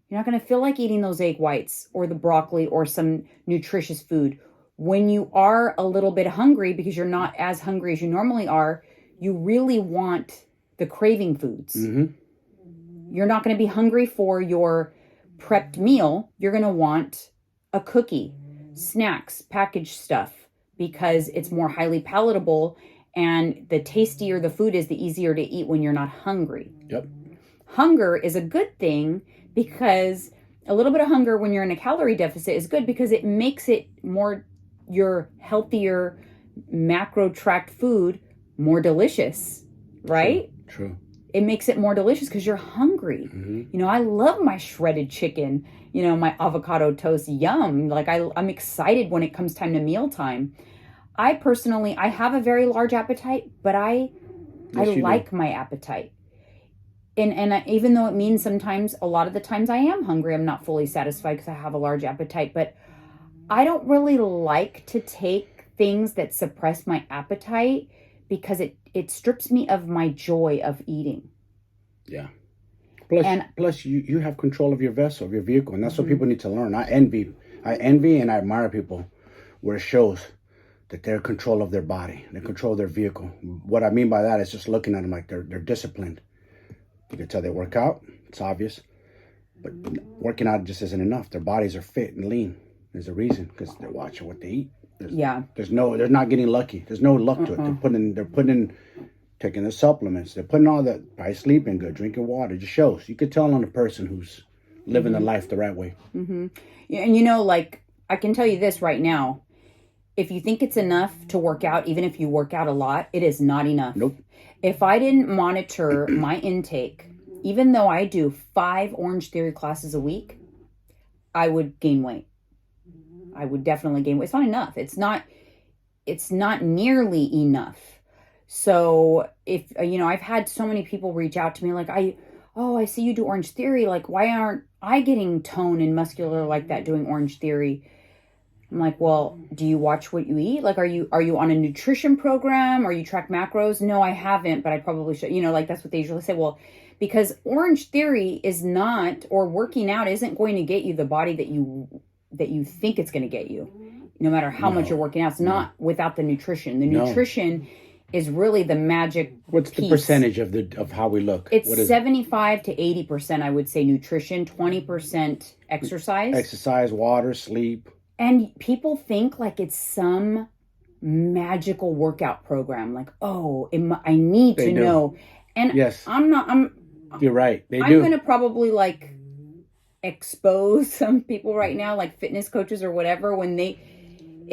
You're not going to feel like eating those egg whites or the broccoli or some nutritious food. When you are a little bit hungry because you're not as hungry as you normally are, you really want the craving foods. Mm-hmm. You're not going to be hungry for your prepped meal. You're going to want a cookie, snacks, packaged stuff, because it's more highly palatable, and the tastier the food is, the easier to eat when you're not hungry. Yep. Hunger is a good thing because a little bit of hunger when you're in a calorie deficit is good because it makes it more, your healthier macro tract food more delicious, right? True. It makes it more delicious because you're hungry. Mm-hmm. I love my shredded chicken, my avocado toast, yum. Like I'm excited when it comes time to mealtime. I personally, I have a very large appetite, but I like my appetite. And even though it means sometimes, a lot of the times I am hungry, I'm not fully satisfied because I have a large appetite, but I don't really like to take things that suppress my appetite because it strips me of my joy of eating. Yeah. Plus you have control of your vessel, of your vehicle, and that's what people need to learn. I envy and I admire people where it shows that they're in control of their body, they control their vehicle. What I mean by that is just looking at them like they're disciplined. You can tell they work out, it's obvious. But working out just isn't enough. Their bodies are fit and lean. There's a reason, because they're watching what they eat. They're not getting lucky. There's no luck to it. They're putting in, taking the supplements. They're putting all that, by sleeping good, drinking water. It just shows. You could tell on a person who's living their life the right way. Mm-hmm. Yeah, and I can tell you this right now. If you think it's enough to work out, even if you work out a lot, it is not enough. Nope. If I didn't monitor my intake, even though I do 5 Orange Theory classes a week, I would gain weight. I would definitely gain weight. It's not enough. It's not nearly enough. So if, I've had so many people reach out to me like, I see you do Orange Theory. Like, why aren't I getting toned and muscular like that doing Orange Theory? I'm like, well, do you watch what you eat? Like, are you on a nutrition program? Or you track macros? No, I haven't, but I probably should. That's what they usually say. Well, because Orange Theory is not, or working out isn't going to get you the body that you think it's going to get you, no matter how much you're working out. It's not without the nutrition. The nutrition is really the magic. What's the percentage of how we look? It's 75 to 80%, I would say, nutrition, 20% exercise. Exercise, water, sleep. And people think like it's some magical workout program. Like, I need to know. And yes. You're right. I'm going to probably expose some people right now, like fitness coaches or whatever, when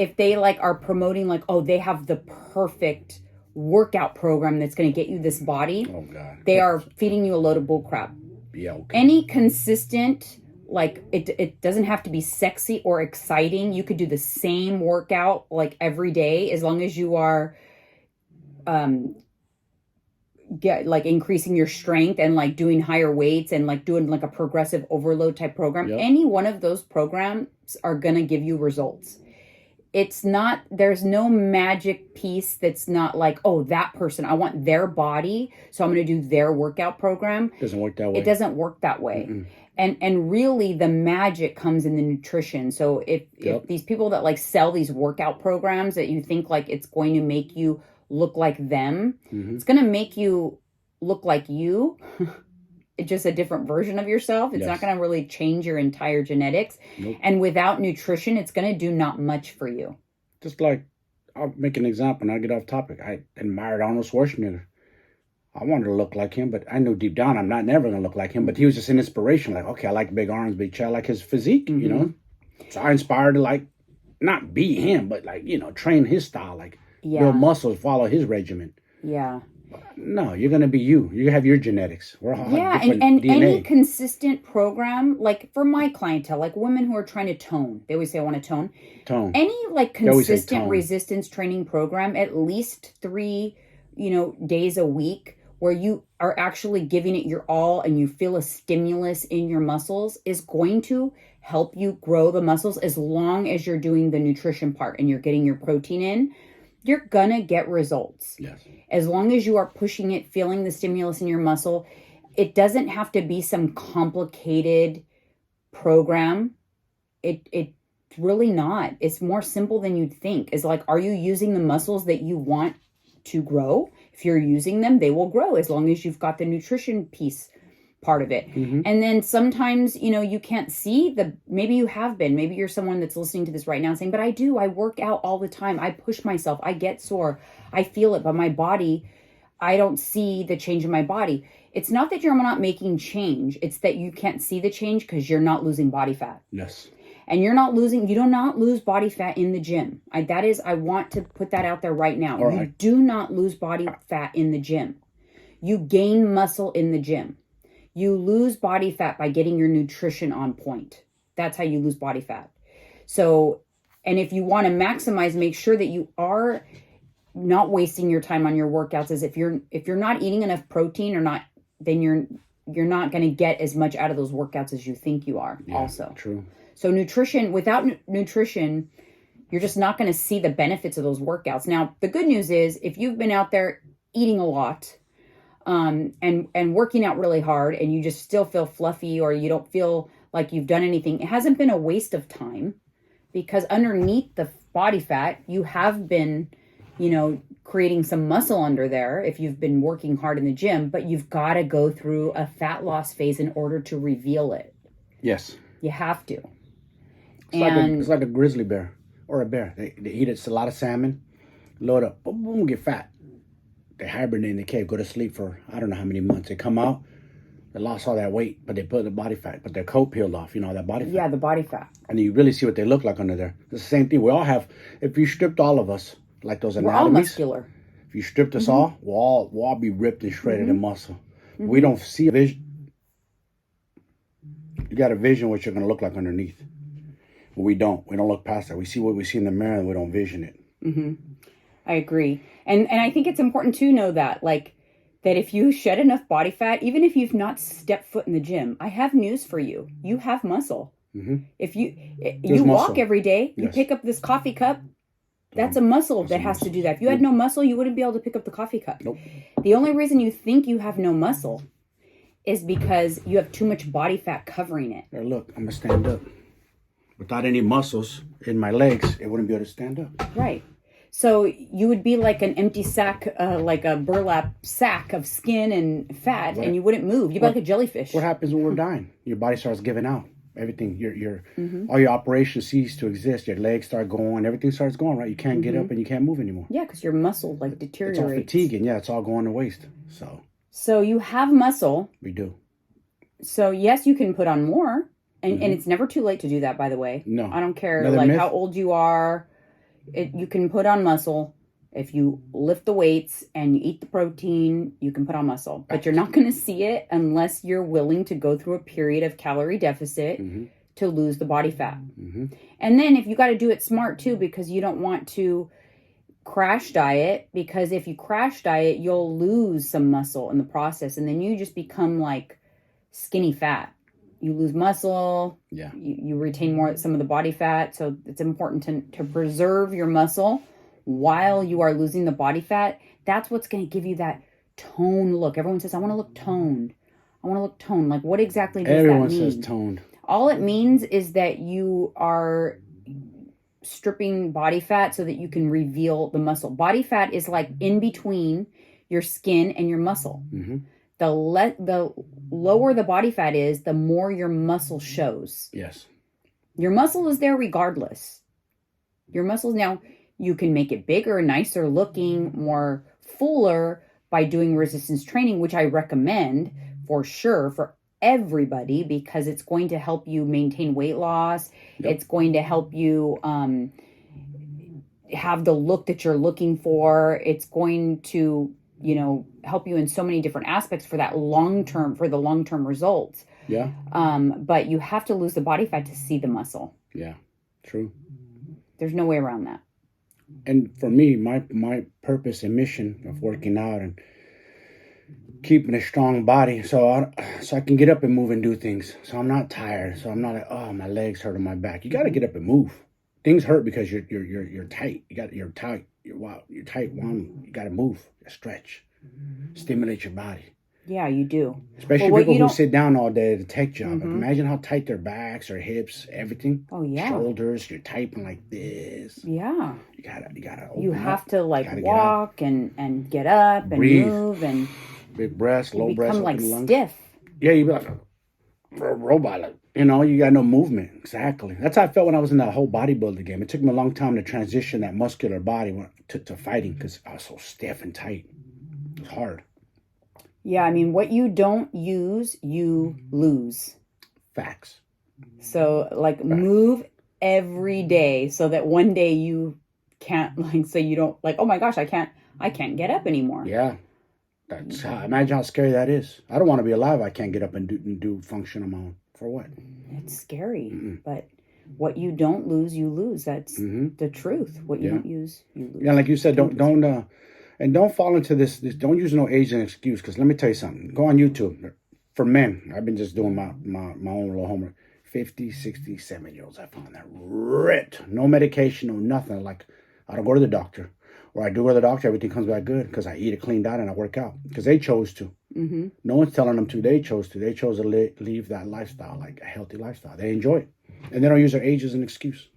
if they like are promoting like, oh, they have the perfect workout program that's going to get you this body, Oh God. they are feeding you a load of bull crap. Yeah. Okay. Any consistent, like it doesn't have to be sexy or exciting. You could do the same workout like every day as long as you are get like increasing your strength and like doing higher weights and like doing like a progressive overload type program. Yep. Any one of those programs are going to give you results. It's not, there's no magic piece that's not like, oh, that person, I want their body, so I'm going to do their workout program. Doesn't work that way. It doesn't work that way. Mm-mm. And really the magic comes in the nutrition. So if these people that like sell these workout programs that you think like it's going to make you look like them, it's going to make you look like you. It's just a different version of yourself. It's not going to really change your entire genetics. Nope. And without nutrition, it's going to do not much for you. Just like, I'll make an example and I'll get off topic. I admired Arnold Schwarzenegger. I wanted to look like him, but I knew deep down I'm not never going to look like him. But he was just an inspiration. Like, okay, I like big arms, big chest, I like his physique, you know? So I inspired to like, not be him, but like, you know, train his style, like build muscles, follow his regimen. Yeah. No, you're going to be you. You have your genetics. We're all different and DNA. any consistent program, like for my clientele, like women who are trying to tone, they always say, I want to tone. Tone. Any like consistent tone. resistance training program, at least 3, days a week, where you are actually giving it your all and you feel a stimulus in your muscles is going to help you grow the muscles as long as you're doing the nutrition part and you're getting your protein in. You're gonna get results. Yes. As long as you are pushing it, feeling the stimulus in your muscle. It doesn't have to be some complicated program. It's really not. It's more simple than you'd think. It's like, are you using the muscles that you want to grow? If you're using them, they will grow as long as you've got the nutrition piece part of it. And then sometimes, you can't see maybe you have been, maybe you're someone that's listening to this right now saying, but I work out all the time. I push myself. I get sore. I feel it, but my body, I don't see the change in my body. It's not that you're not making change. It's that you can't see the change because you're not losing body fat. Yes. And you do not lose body fat in the gym. I want to put that out there right now. You do not lose body fat in the gym. You gain muscle in the gym. You lose body fat by getting your nutrition on point. That's how you lose body fat. So, and if you want to maximize, make sure that you are not wasting your time on your workouts. As if you're not eating enough protein or not, then you're not going to get as much out of those workouts as you think you are. Yeah, also true. So without nutrition, you're just not going to see the benefits of those workouts. Now, the good news is if you've been out there eating a lot, and working out really hard and you just still feel fluffy or you don't feel like you've done anything, it hasn't been a waste of time, because underneath the body fat, you have been, creating some muscle under there if you've been working hard in the gym, but you've got to go through a fat loss phase in order to reveal it. Yes. You have to. It's like a grizzly bear or a bear. They eat a lot of salmon, load up, boom, boom, get fat. They hibernate in the cave, go to sleep for I don't know how many months. They come out, they lost all that weight, but they put the body fat, but their coat peeled off, that body fat. Yeah, the body fat. And you really see what they look like under there. It's the same thing. We all have, if you stripped all of us, like those anatomies. We're all muscular. If you stripped us all, we'll all be ripped and shredded in muscle. We don't see a vision. You got a vision what you're going to look like underneath. But we don't. We don't look past that. We see what we see in the mirror and we don't vision it. I agree. And I think it's important to know that, that if you shed enough body fat, even if you've not stepped foot in the gym, I have news for you. You have muscle. If you walk every day, you pick up this coffee cup, that's a muscle that has to do that. If you had no muscle, you wouldn't be able to pick up the coffee cup. Nope. The only reason you think you have no muscle is because you have too much body fat covering it. There, look, I'm going to stand up. Without any muscles in my legs, it wouldn't be able to stand up. Right. So you would be like an empty sack, like a burlap sack of skin and fat, and you wouldn't move. You'd be like a jellyfish. What happens when we're dying? Your body starts giving out. Everything, all your operations cease to exist. Your legs start going. Everything starts going, right? You can't get up and you can't move anymore. Yeah, because your muscle deteriorates. It's all fatiguing. Yeah, it's all going to waste. So you have muscle. We do. So yes, you can put on more. And it's never too late to do that, by the way. No. I don't care Another myth? how old you are. You can put on muscle. If you lift the weights and you eat the protein, you can put on muscle. But you're not going to see it unless you're willing to go through a period of calorie deficit to lose the body fat. And then if you got to do it smart too, because you don't want to crash diet, because if you crash diet, you'll lose some muscle in the process. And then you just become like skinny fat. You lose muscle. Yeah. You retain some of the body fat. So it's important to preserve your muscle while you are losing the body fat. That's what's going to give you that tone look. Everyone says, I want to look toned. I want to look toned. Like, what exactly does that mean? Everyone says toned. All it means is that you are stripping body fat so that you can reveal the muscle. Body fat is like in between your skin and your muscle. The lower the body fat is, the more your muscle shows. Yes. Your muscle is there regardless. Your muscles now, you can make it bigger, nicer looking, more fuller by doing resistance training, which I recommend for sure for everybody, because it's going to help you maintain weight loss. Yep. It's going to help you have the look that you're looking for. It's going to, help you in so many different aspects for the long-term results. Yeah. But you have to lose the body fat to see the muscle. Yeah, true. There's no way around that. And for me, my purpose and mission of working out and keeping a strong body, so I can get up and move and do things. So I'm not tired. So I'm not like, oh, my legs hurt or my back. You got to get up and move. Things hurt because you're tight. You're tight. You're tight. You got to move, stretch, stimulate your body. Yeah, you do. Especially people who sit down all day at a tech job. Imagine how tight their backs or hips, everything. Oh yeah. Shoulders. You're typing like this. Yeah. You gotta. You have to walk and get up and breathe. Move and big breaths, low breaths, become like lungs. stiff. Yeah, you be like a robot. Like, you got no movement. Exactly. That's how I felt when I was in that whole bodybuilder game. It took me a long time to transition that muscular body to fighting because I was so stiff and tight. It was hard. Yeah, I mean, what you don't use, you lose. Facts. So, move every day so that one day you can't, so you don't, oh my gosh, I can't get up anymore. Yeah. Imagine how scary that is. I don't want to be alive. I can't get up and do function on my own. For what? It's scary. But what you don't lose, you lose. That's the truth. What you don't use, you lose. Yeah, like you said, don't fall into this. Don't use no age as an excuse. Because let me tell you something. Go on YouTube. For men, I've been just doing my own little homework. 50, 60, 70-year-olds, I found that ripped. No medication, no nothing. Like, I don't go to the doctor. Or I do go to the doctor, everything comes back good. Because I eat a clean diet and I work out. Because they chose to. No one's telling them to. They chose to. They chose to leave that lifestyle, like a healthy lifestyle. They enjoy it. And they don't use their age as an excuse.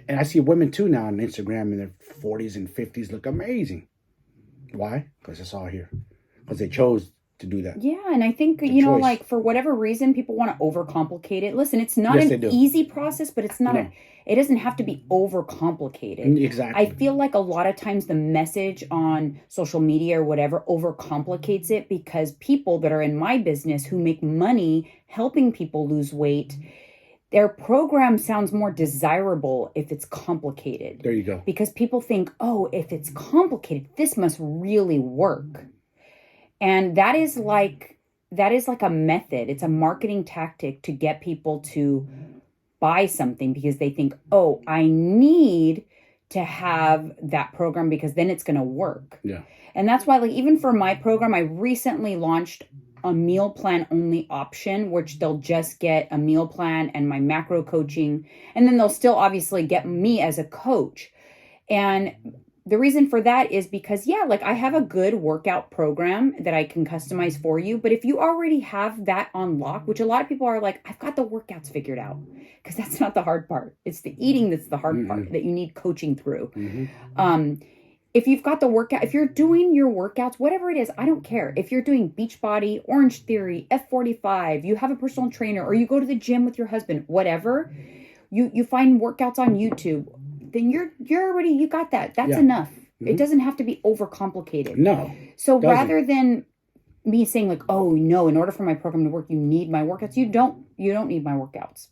And I see women too now on Instagram in their 40s and 50s look amazing. Why? Because it's all here. Because they chose to do that. Yeah, and I think, for whatever reason, people want to overcomplicate it. Listen, it's not an easy process, but it's not it doesn't have to be overcomplicated. Exactly. I feel like a lot of times the message on social media or whatever overcomplicates it, because people that are in my business who make money helping people lose weight, their program sounds more desirable if it's complicated. There you go. Because people think, oh, if it's complicated, this must really work. And that is like a method. It's a marketing tactic to get people to buy something because they think, oh, I need to have that program because then it's going to work. Yeah. And that's why, even for my program, I recently launched a meal plan only option, which they'll just get a meal plan and my macro coaching. And then they'll still obviously get me as a coach. And the reason for that is because, I have a good workout program that I can customize for you. But if you already have that on lock, which a lot of people are like, I've got the workouts figured out, because that's not the hard part. It's the eating that's the hard part that you need coaching through. If you've got the workout, if you're doing your workouts, whatever it is, I don't care. If you're doing Beachbody, Orange Theory, F45, you have a personal trainer, or you go to the gym with your husband, whatever, you find workouts on YouTube, then you got that. That's enough. It doesn't have to be overcomplicated. No. So rather than me saying oh no, in order for my program to work, you need my workouts, you don't need my workouts.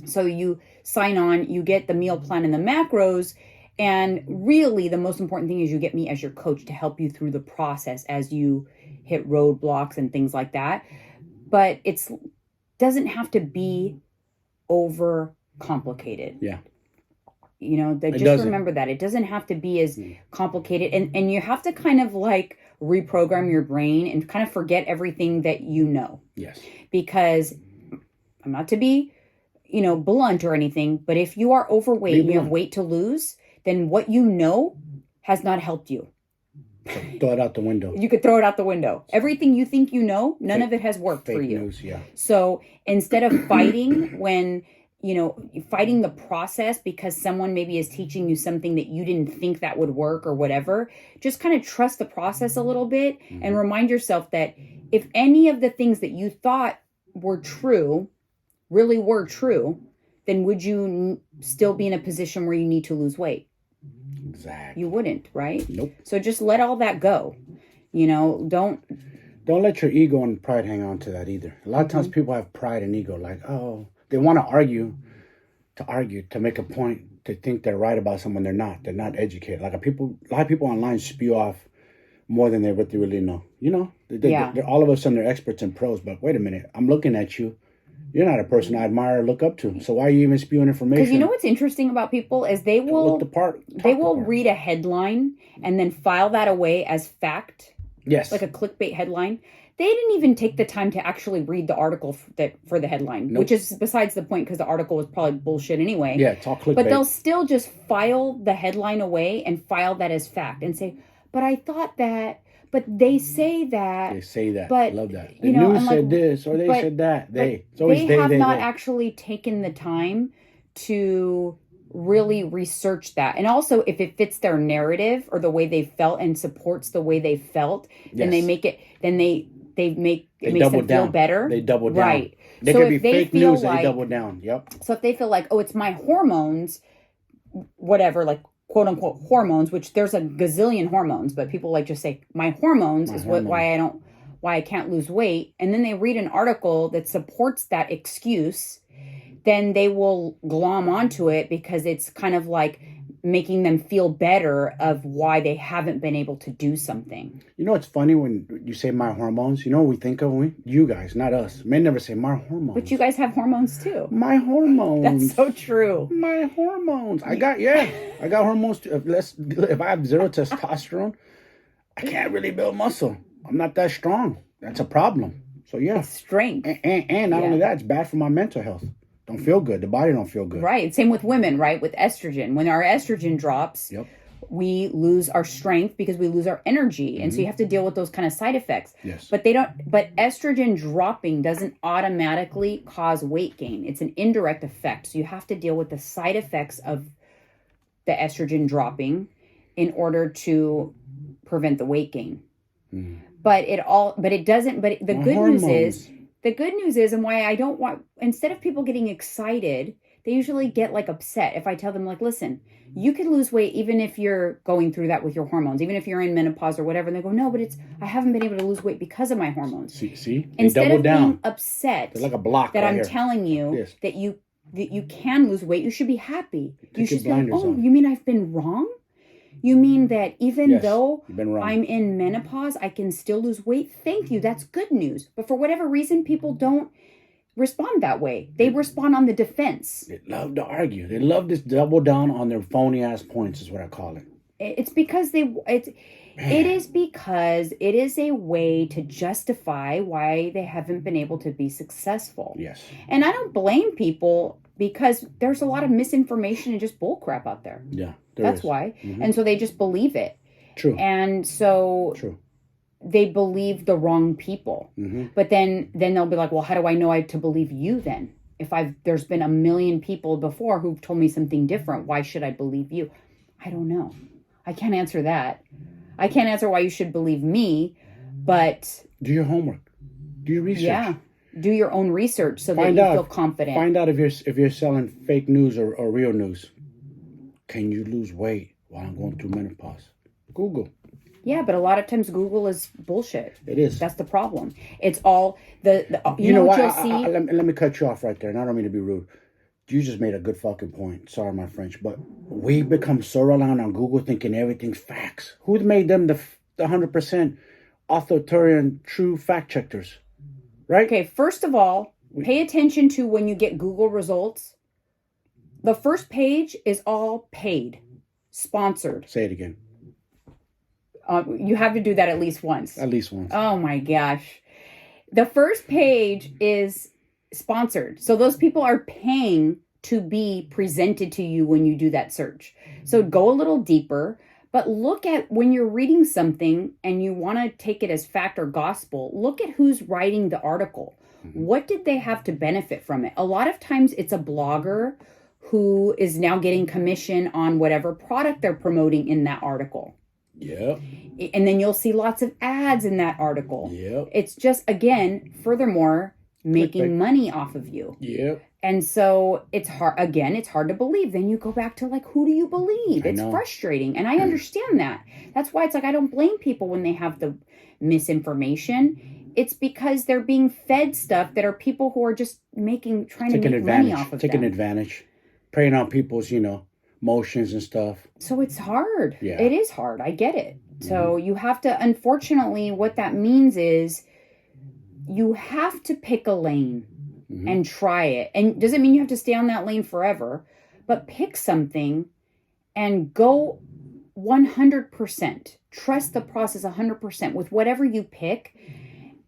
So you sign on, you get the meal plan and the macros. And really, the most important thing is you get me as your coach to help you through the process as you hit roadblocks and things like that. But it doesn't have to be over complicated. Yeah. You know, just remember that. It doesn't have to be as complicated. And you have to kind of like reprogram your brain and kind of forget everything that you know. Yes. Because I'm not to be, blunt or anything, but if you are overweight and you have weight to lose, then what you know has not helped you. So throw it out the window. You could throw it out the window. Everything you think you know, none of it has worked for you. News, yeah. So instead of fighting fighting the process because someone maybe is teaching you something that you didn't think that would work or whatever, just kind of trust the process a little bit and remind yourself that if any of the things that you thought were true, really were true, then would you still be in a position where you need to lose weight? Exactly. You wouldn't, right? Nope. So just let all that go. Don't let your ego and pride hang on to that either. A lot of times people have pride and ego, like, they want to argue, to make a point, to think they're right about someone they're not. They're not educated. Like a lot of people online spew off more than what they really know. They're all of a sudden they're experts and pros. But wait a minute, I'm looking at you. You're not a person I admire or look up to. So why are you even spewing information? Because you know what's interesting about people is they will read a headline and then file that away as fact. Yes. Like a clickbait headline. They didn't even take the time to actually read the article for the headline, which is besides the point because the article was probably bullshit anyway. Yeah, it's all clickbait. But they'll still just file the headline away and file that as fact and say, but I thought that... But they say that. They say that. But, I love that. The news said this or they said that. It's always they have not actually taken the time to really research that. And also, if it fits their narrative or the way they felt and supports the way they felt, then they make it. Then it makes them feel better. They double down. Right. They so could be if they fake feel news. like, they double down. Yep. So if they feel like, it's my hormones, whatever, like, quote unquote hormones, which there's a gazillion hormones, but people like just say my hormones why I can't lose weight. And then they read an article that supports that excuse, then they will glom onto it because it's kind of like making them feel better of why they haven't been able to do something. It's funny when you say my hormones, what we think of you guys, not us. Men never say my hormones. But you guys have hormones too. My hormones. That's so true. My hormones. I got hormones too. If I have zero testosterone, I can't really build muscle. I'm not that strong. That's a problem. So yeah. It's strength. And not only that, it's bad for my mental health. Don't feel good. The body don't feel good. Right. Same with women, right? With estrogen. When our estrogen drops, we lose our strength because we lose our energy. And so you have to deal with those kind of side effects. Yes. But estrogen dropping doesn't automatically cause weight gain. It's an indirect effect. So you have to deal with the side effects of the estrogen dropping in order to prevent the weight gain. But the good news is, and why I don't want, instead of people getting excited, they usually get like upset if I tell them like, listen, you can lose weight even if you're going through that with your hormones, even if you're in menopause or whatever. And they go, no, but I haven't been able to lose weight because of my hormones. See? Instead of being upset like a block that right I'm here. telling you that you can lose weight, you should be happy. You should go, on. You mean I've been wrong? You mean that even though wrong. I'm in menopause, I can still lose weight? Thank you. That's good news. But for whatever reason, people don't respond that way. They respond on the defense. They love to argue. They love this double down on their phony ass points is what I call it. It's because it is because it is a way to justify why they haven't been able to be successful. Yes. And I don't blame people because there's a lot of misinformation and just bullcrap out there. Yeah. That's why. Mm-hmm. And so they just believe it. True. And so they believe the wrong people. Mm-hmm. But then they'll be like, well, how do I know to believe you then? If there's been a million people before who've told me something different, why should I believe you? I don't know. I can't answer that. I can't answer why you should believe me, but... Do your homework. Do your research. Yeah. Do your own research so that you feel confident. Find out if you're selling fake news or real news. Can you lose weight while I'm going through menopause? Google. Yeah, but a lot of times Google is bullshit. It is. That's the problem. It's all you know what you'll see. Let me cut you off right there, and I don't mean to be rude. you just made a good fucking point. Sorry, my French, but we become so reliant on Google thinking everything's facts. Who made them the 100% authoritarian true fact checkers? Right? Okay, first of all, pay attention to when you get Google results. The first page is all paid, sponsored. Say it again. You have to do that at least once. At least once. Oh my gosh. The first page is sponsored. So those people are paying to be presented to you when you do that search. So go a little deeper, but look at when you're reading something and you want to take it as fact or gospel, look at who's writing the article. Mm-hmm. What did they have to benefit from it? A lot of times it's a blogger who is now getting commission on whatever product they're promoting in that article. Yeah. And then you'll see lots of ads in that article. Yeah. It's just, again, furthermore, making money off of you. Yeah. And so it's hard, again, it's hard to believe. Then you go back to like, who do you believe? It's frustrating. And I understand that. That's why it's like, I don't blame people when they have the misinformation. It's because they're being fed stuff that are people who are just trying to make money off of Taking advantage. Preying on people's, motions and stuff. So it's hard. Yeah. It is hard. I get it. Mm-hmm. So you have to, unfortunately, what that means is you have to pick a lane and try it. And doesn't mean you have to stay on that lane forever, but pick something and go 100%. Trust the process 100% with whatever you pick.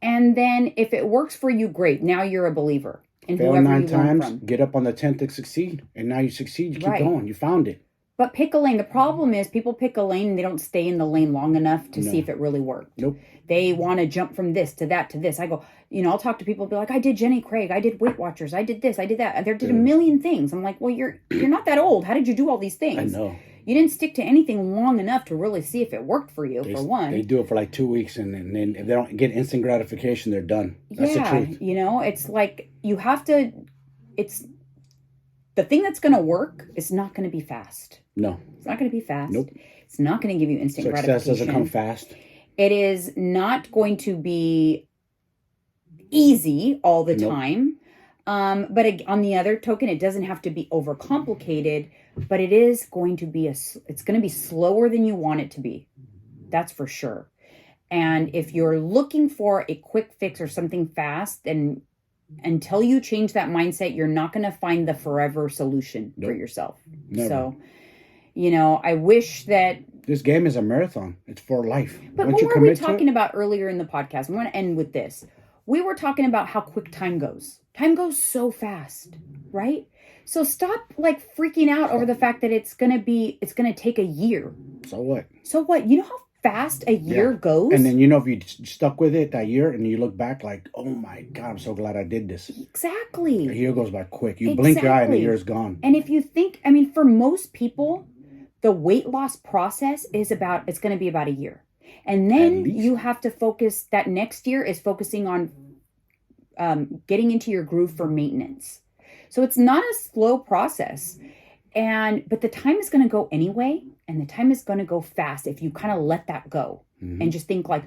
And then if it works for you, great. Now you're a believer. And fail 9 times, get up on the 10th to succeed. And now you succeed, you keep going. You found it. But pick a lane. The problem is people pick a lane and they don't stay in the lane long enough to see if it really worked. Nope. They want to jump from this to that to this. I go, I'll talk to people and be like, I did Jenny Craig. I did Weight Watchers. I did this. I did that. I did a million things. I'm like, well, you're not that old. How did you do all these things? I know. You didn't stick to anything long enough to really see if it worked for you, for one. They do it for like 2 weeks, and then if they don't get instant gratification, they're done. That's the truth. It's like you have to, the thing that's going to work is not going to be fast. No. It's not going to be fast. Nope. It's not going to give you instant gratification. Success doesn't come fast. It is not going to be easy all the time. But on the other token, it doesn't have to be overcomplicated, but it is going to be it's going to be slower than you want it to be. That's for sure. And if you're looking for a quick fix or something fast, then until you change that mindset, you're not going to find the forever solution for yourself. Never. So, I wish that this game is a marathon. It's for life. But what were we talking about earlier in the podcast? I'm going to end with this. We were talking about how quick time goes. Time goes so fast, right? So stop like freaking out over the fact that it's going to take a year. So what? So what? You know how fast a year goes? And then if you stuck with it that year and you look back like, oh my God, I'm so glad I did this. Exactly. A year goes by quick. You blink your eye and the year's gone. And if you think, for most people, the weight loss process it's going to be about a year. And then you have to focus, that next year is focusing on getting into your groove for maintenance. So it's not a slow process. But the time is going to go anyway. And the time is going to go fast if you kind of let that go and just think like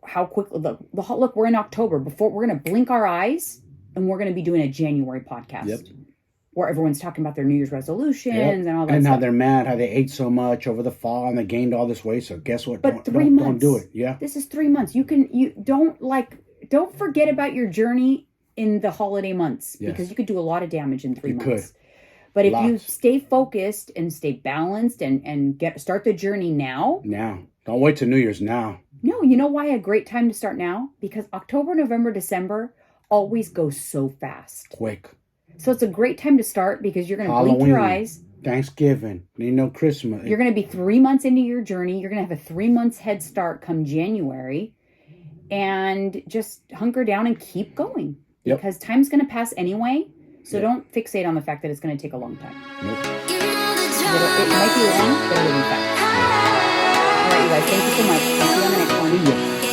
how quick, look, we're in October. Before we're going to blink our eyes and we're going to be doing a January podcast where everyone's talking about their New Year's resolutions and all that stuff. And how they're mad, how they ate so much over the fall and they gained all this weight. So guess what? But don't do it. Yeah. This is 3 months. Don't forget about your journey in the holiday months because you could do a lot of damage in 3 months. But if you stay focused and stay balanced and start the journey now. Now. Don't wait till New Year's now. No, you know why a great time to start now? Because October, November, December always go so fast. Quick. So it's a great time to start because you're going to blink your eyes. Thanksgiving, Christmas. You're going to be 3 months into your journey. You're going to have a 3 months head start come January. And just hunker down and keep going. Because time's going to pass anyway. So don't fixate on the fact that it's going to take a long time. Nope. It might be long, but it'll be fast. All right, you guys. Thank you so much. I'll see you on the next one.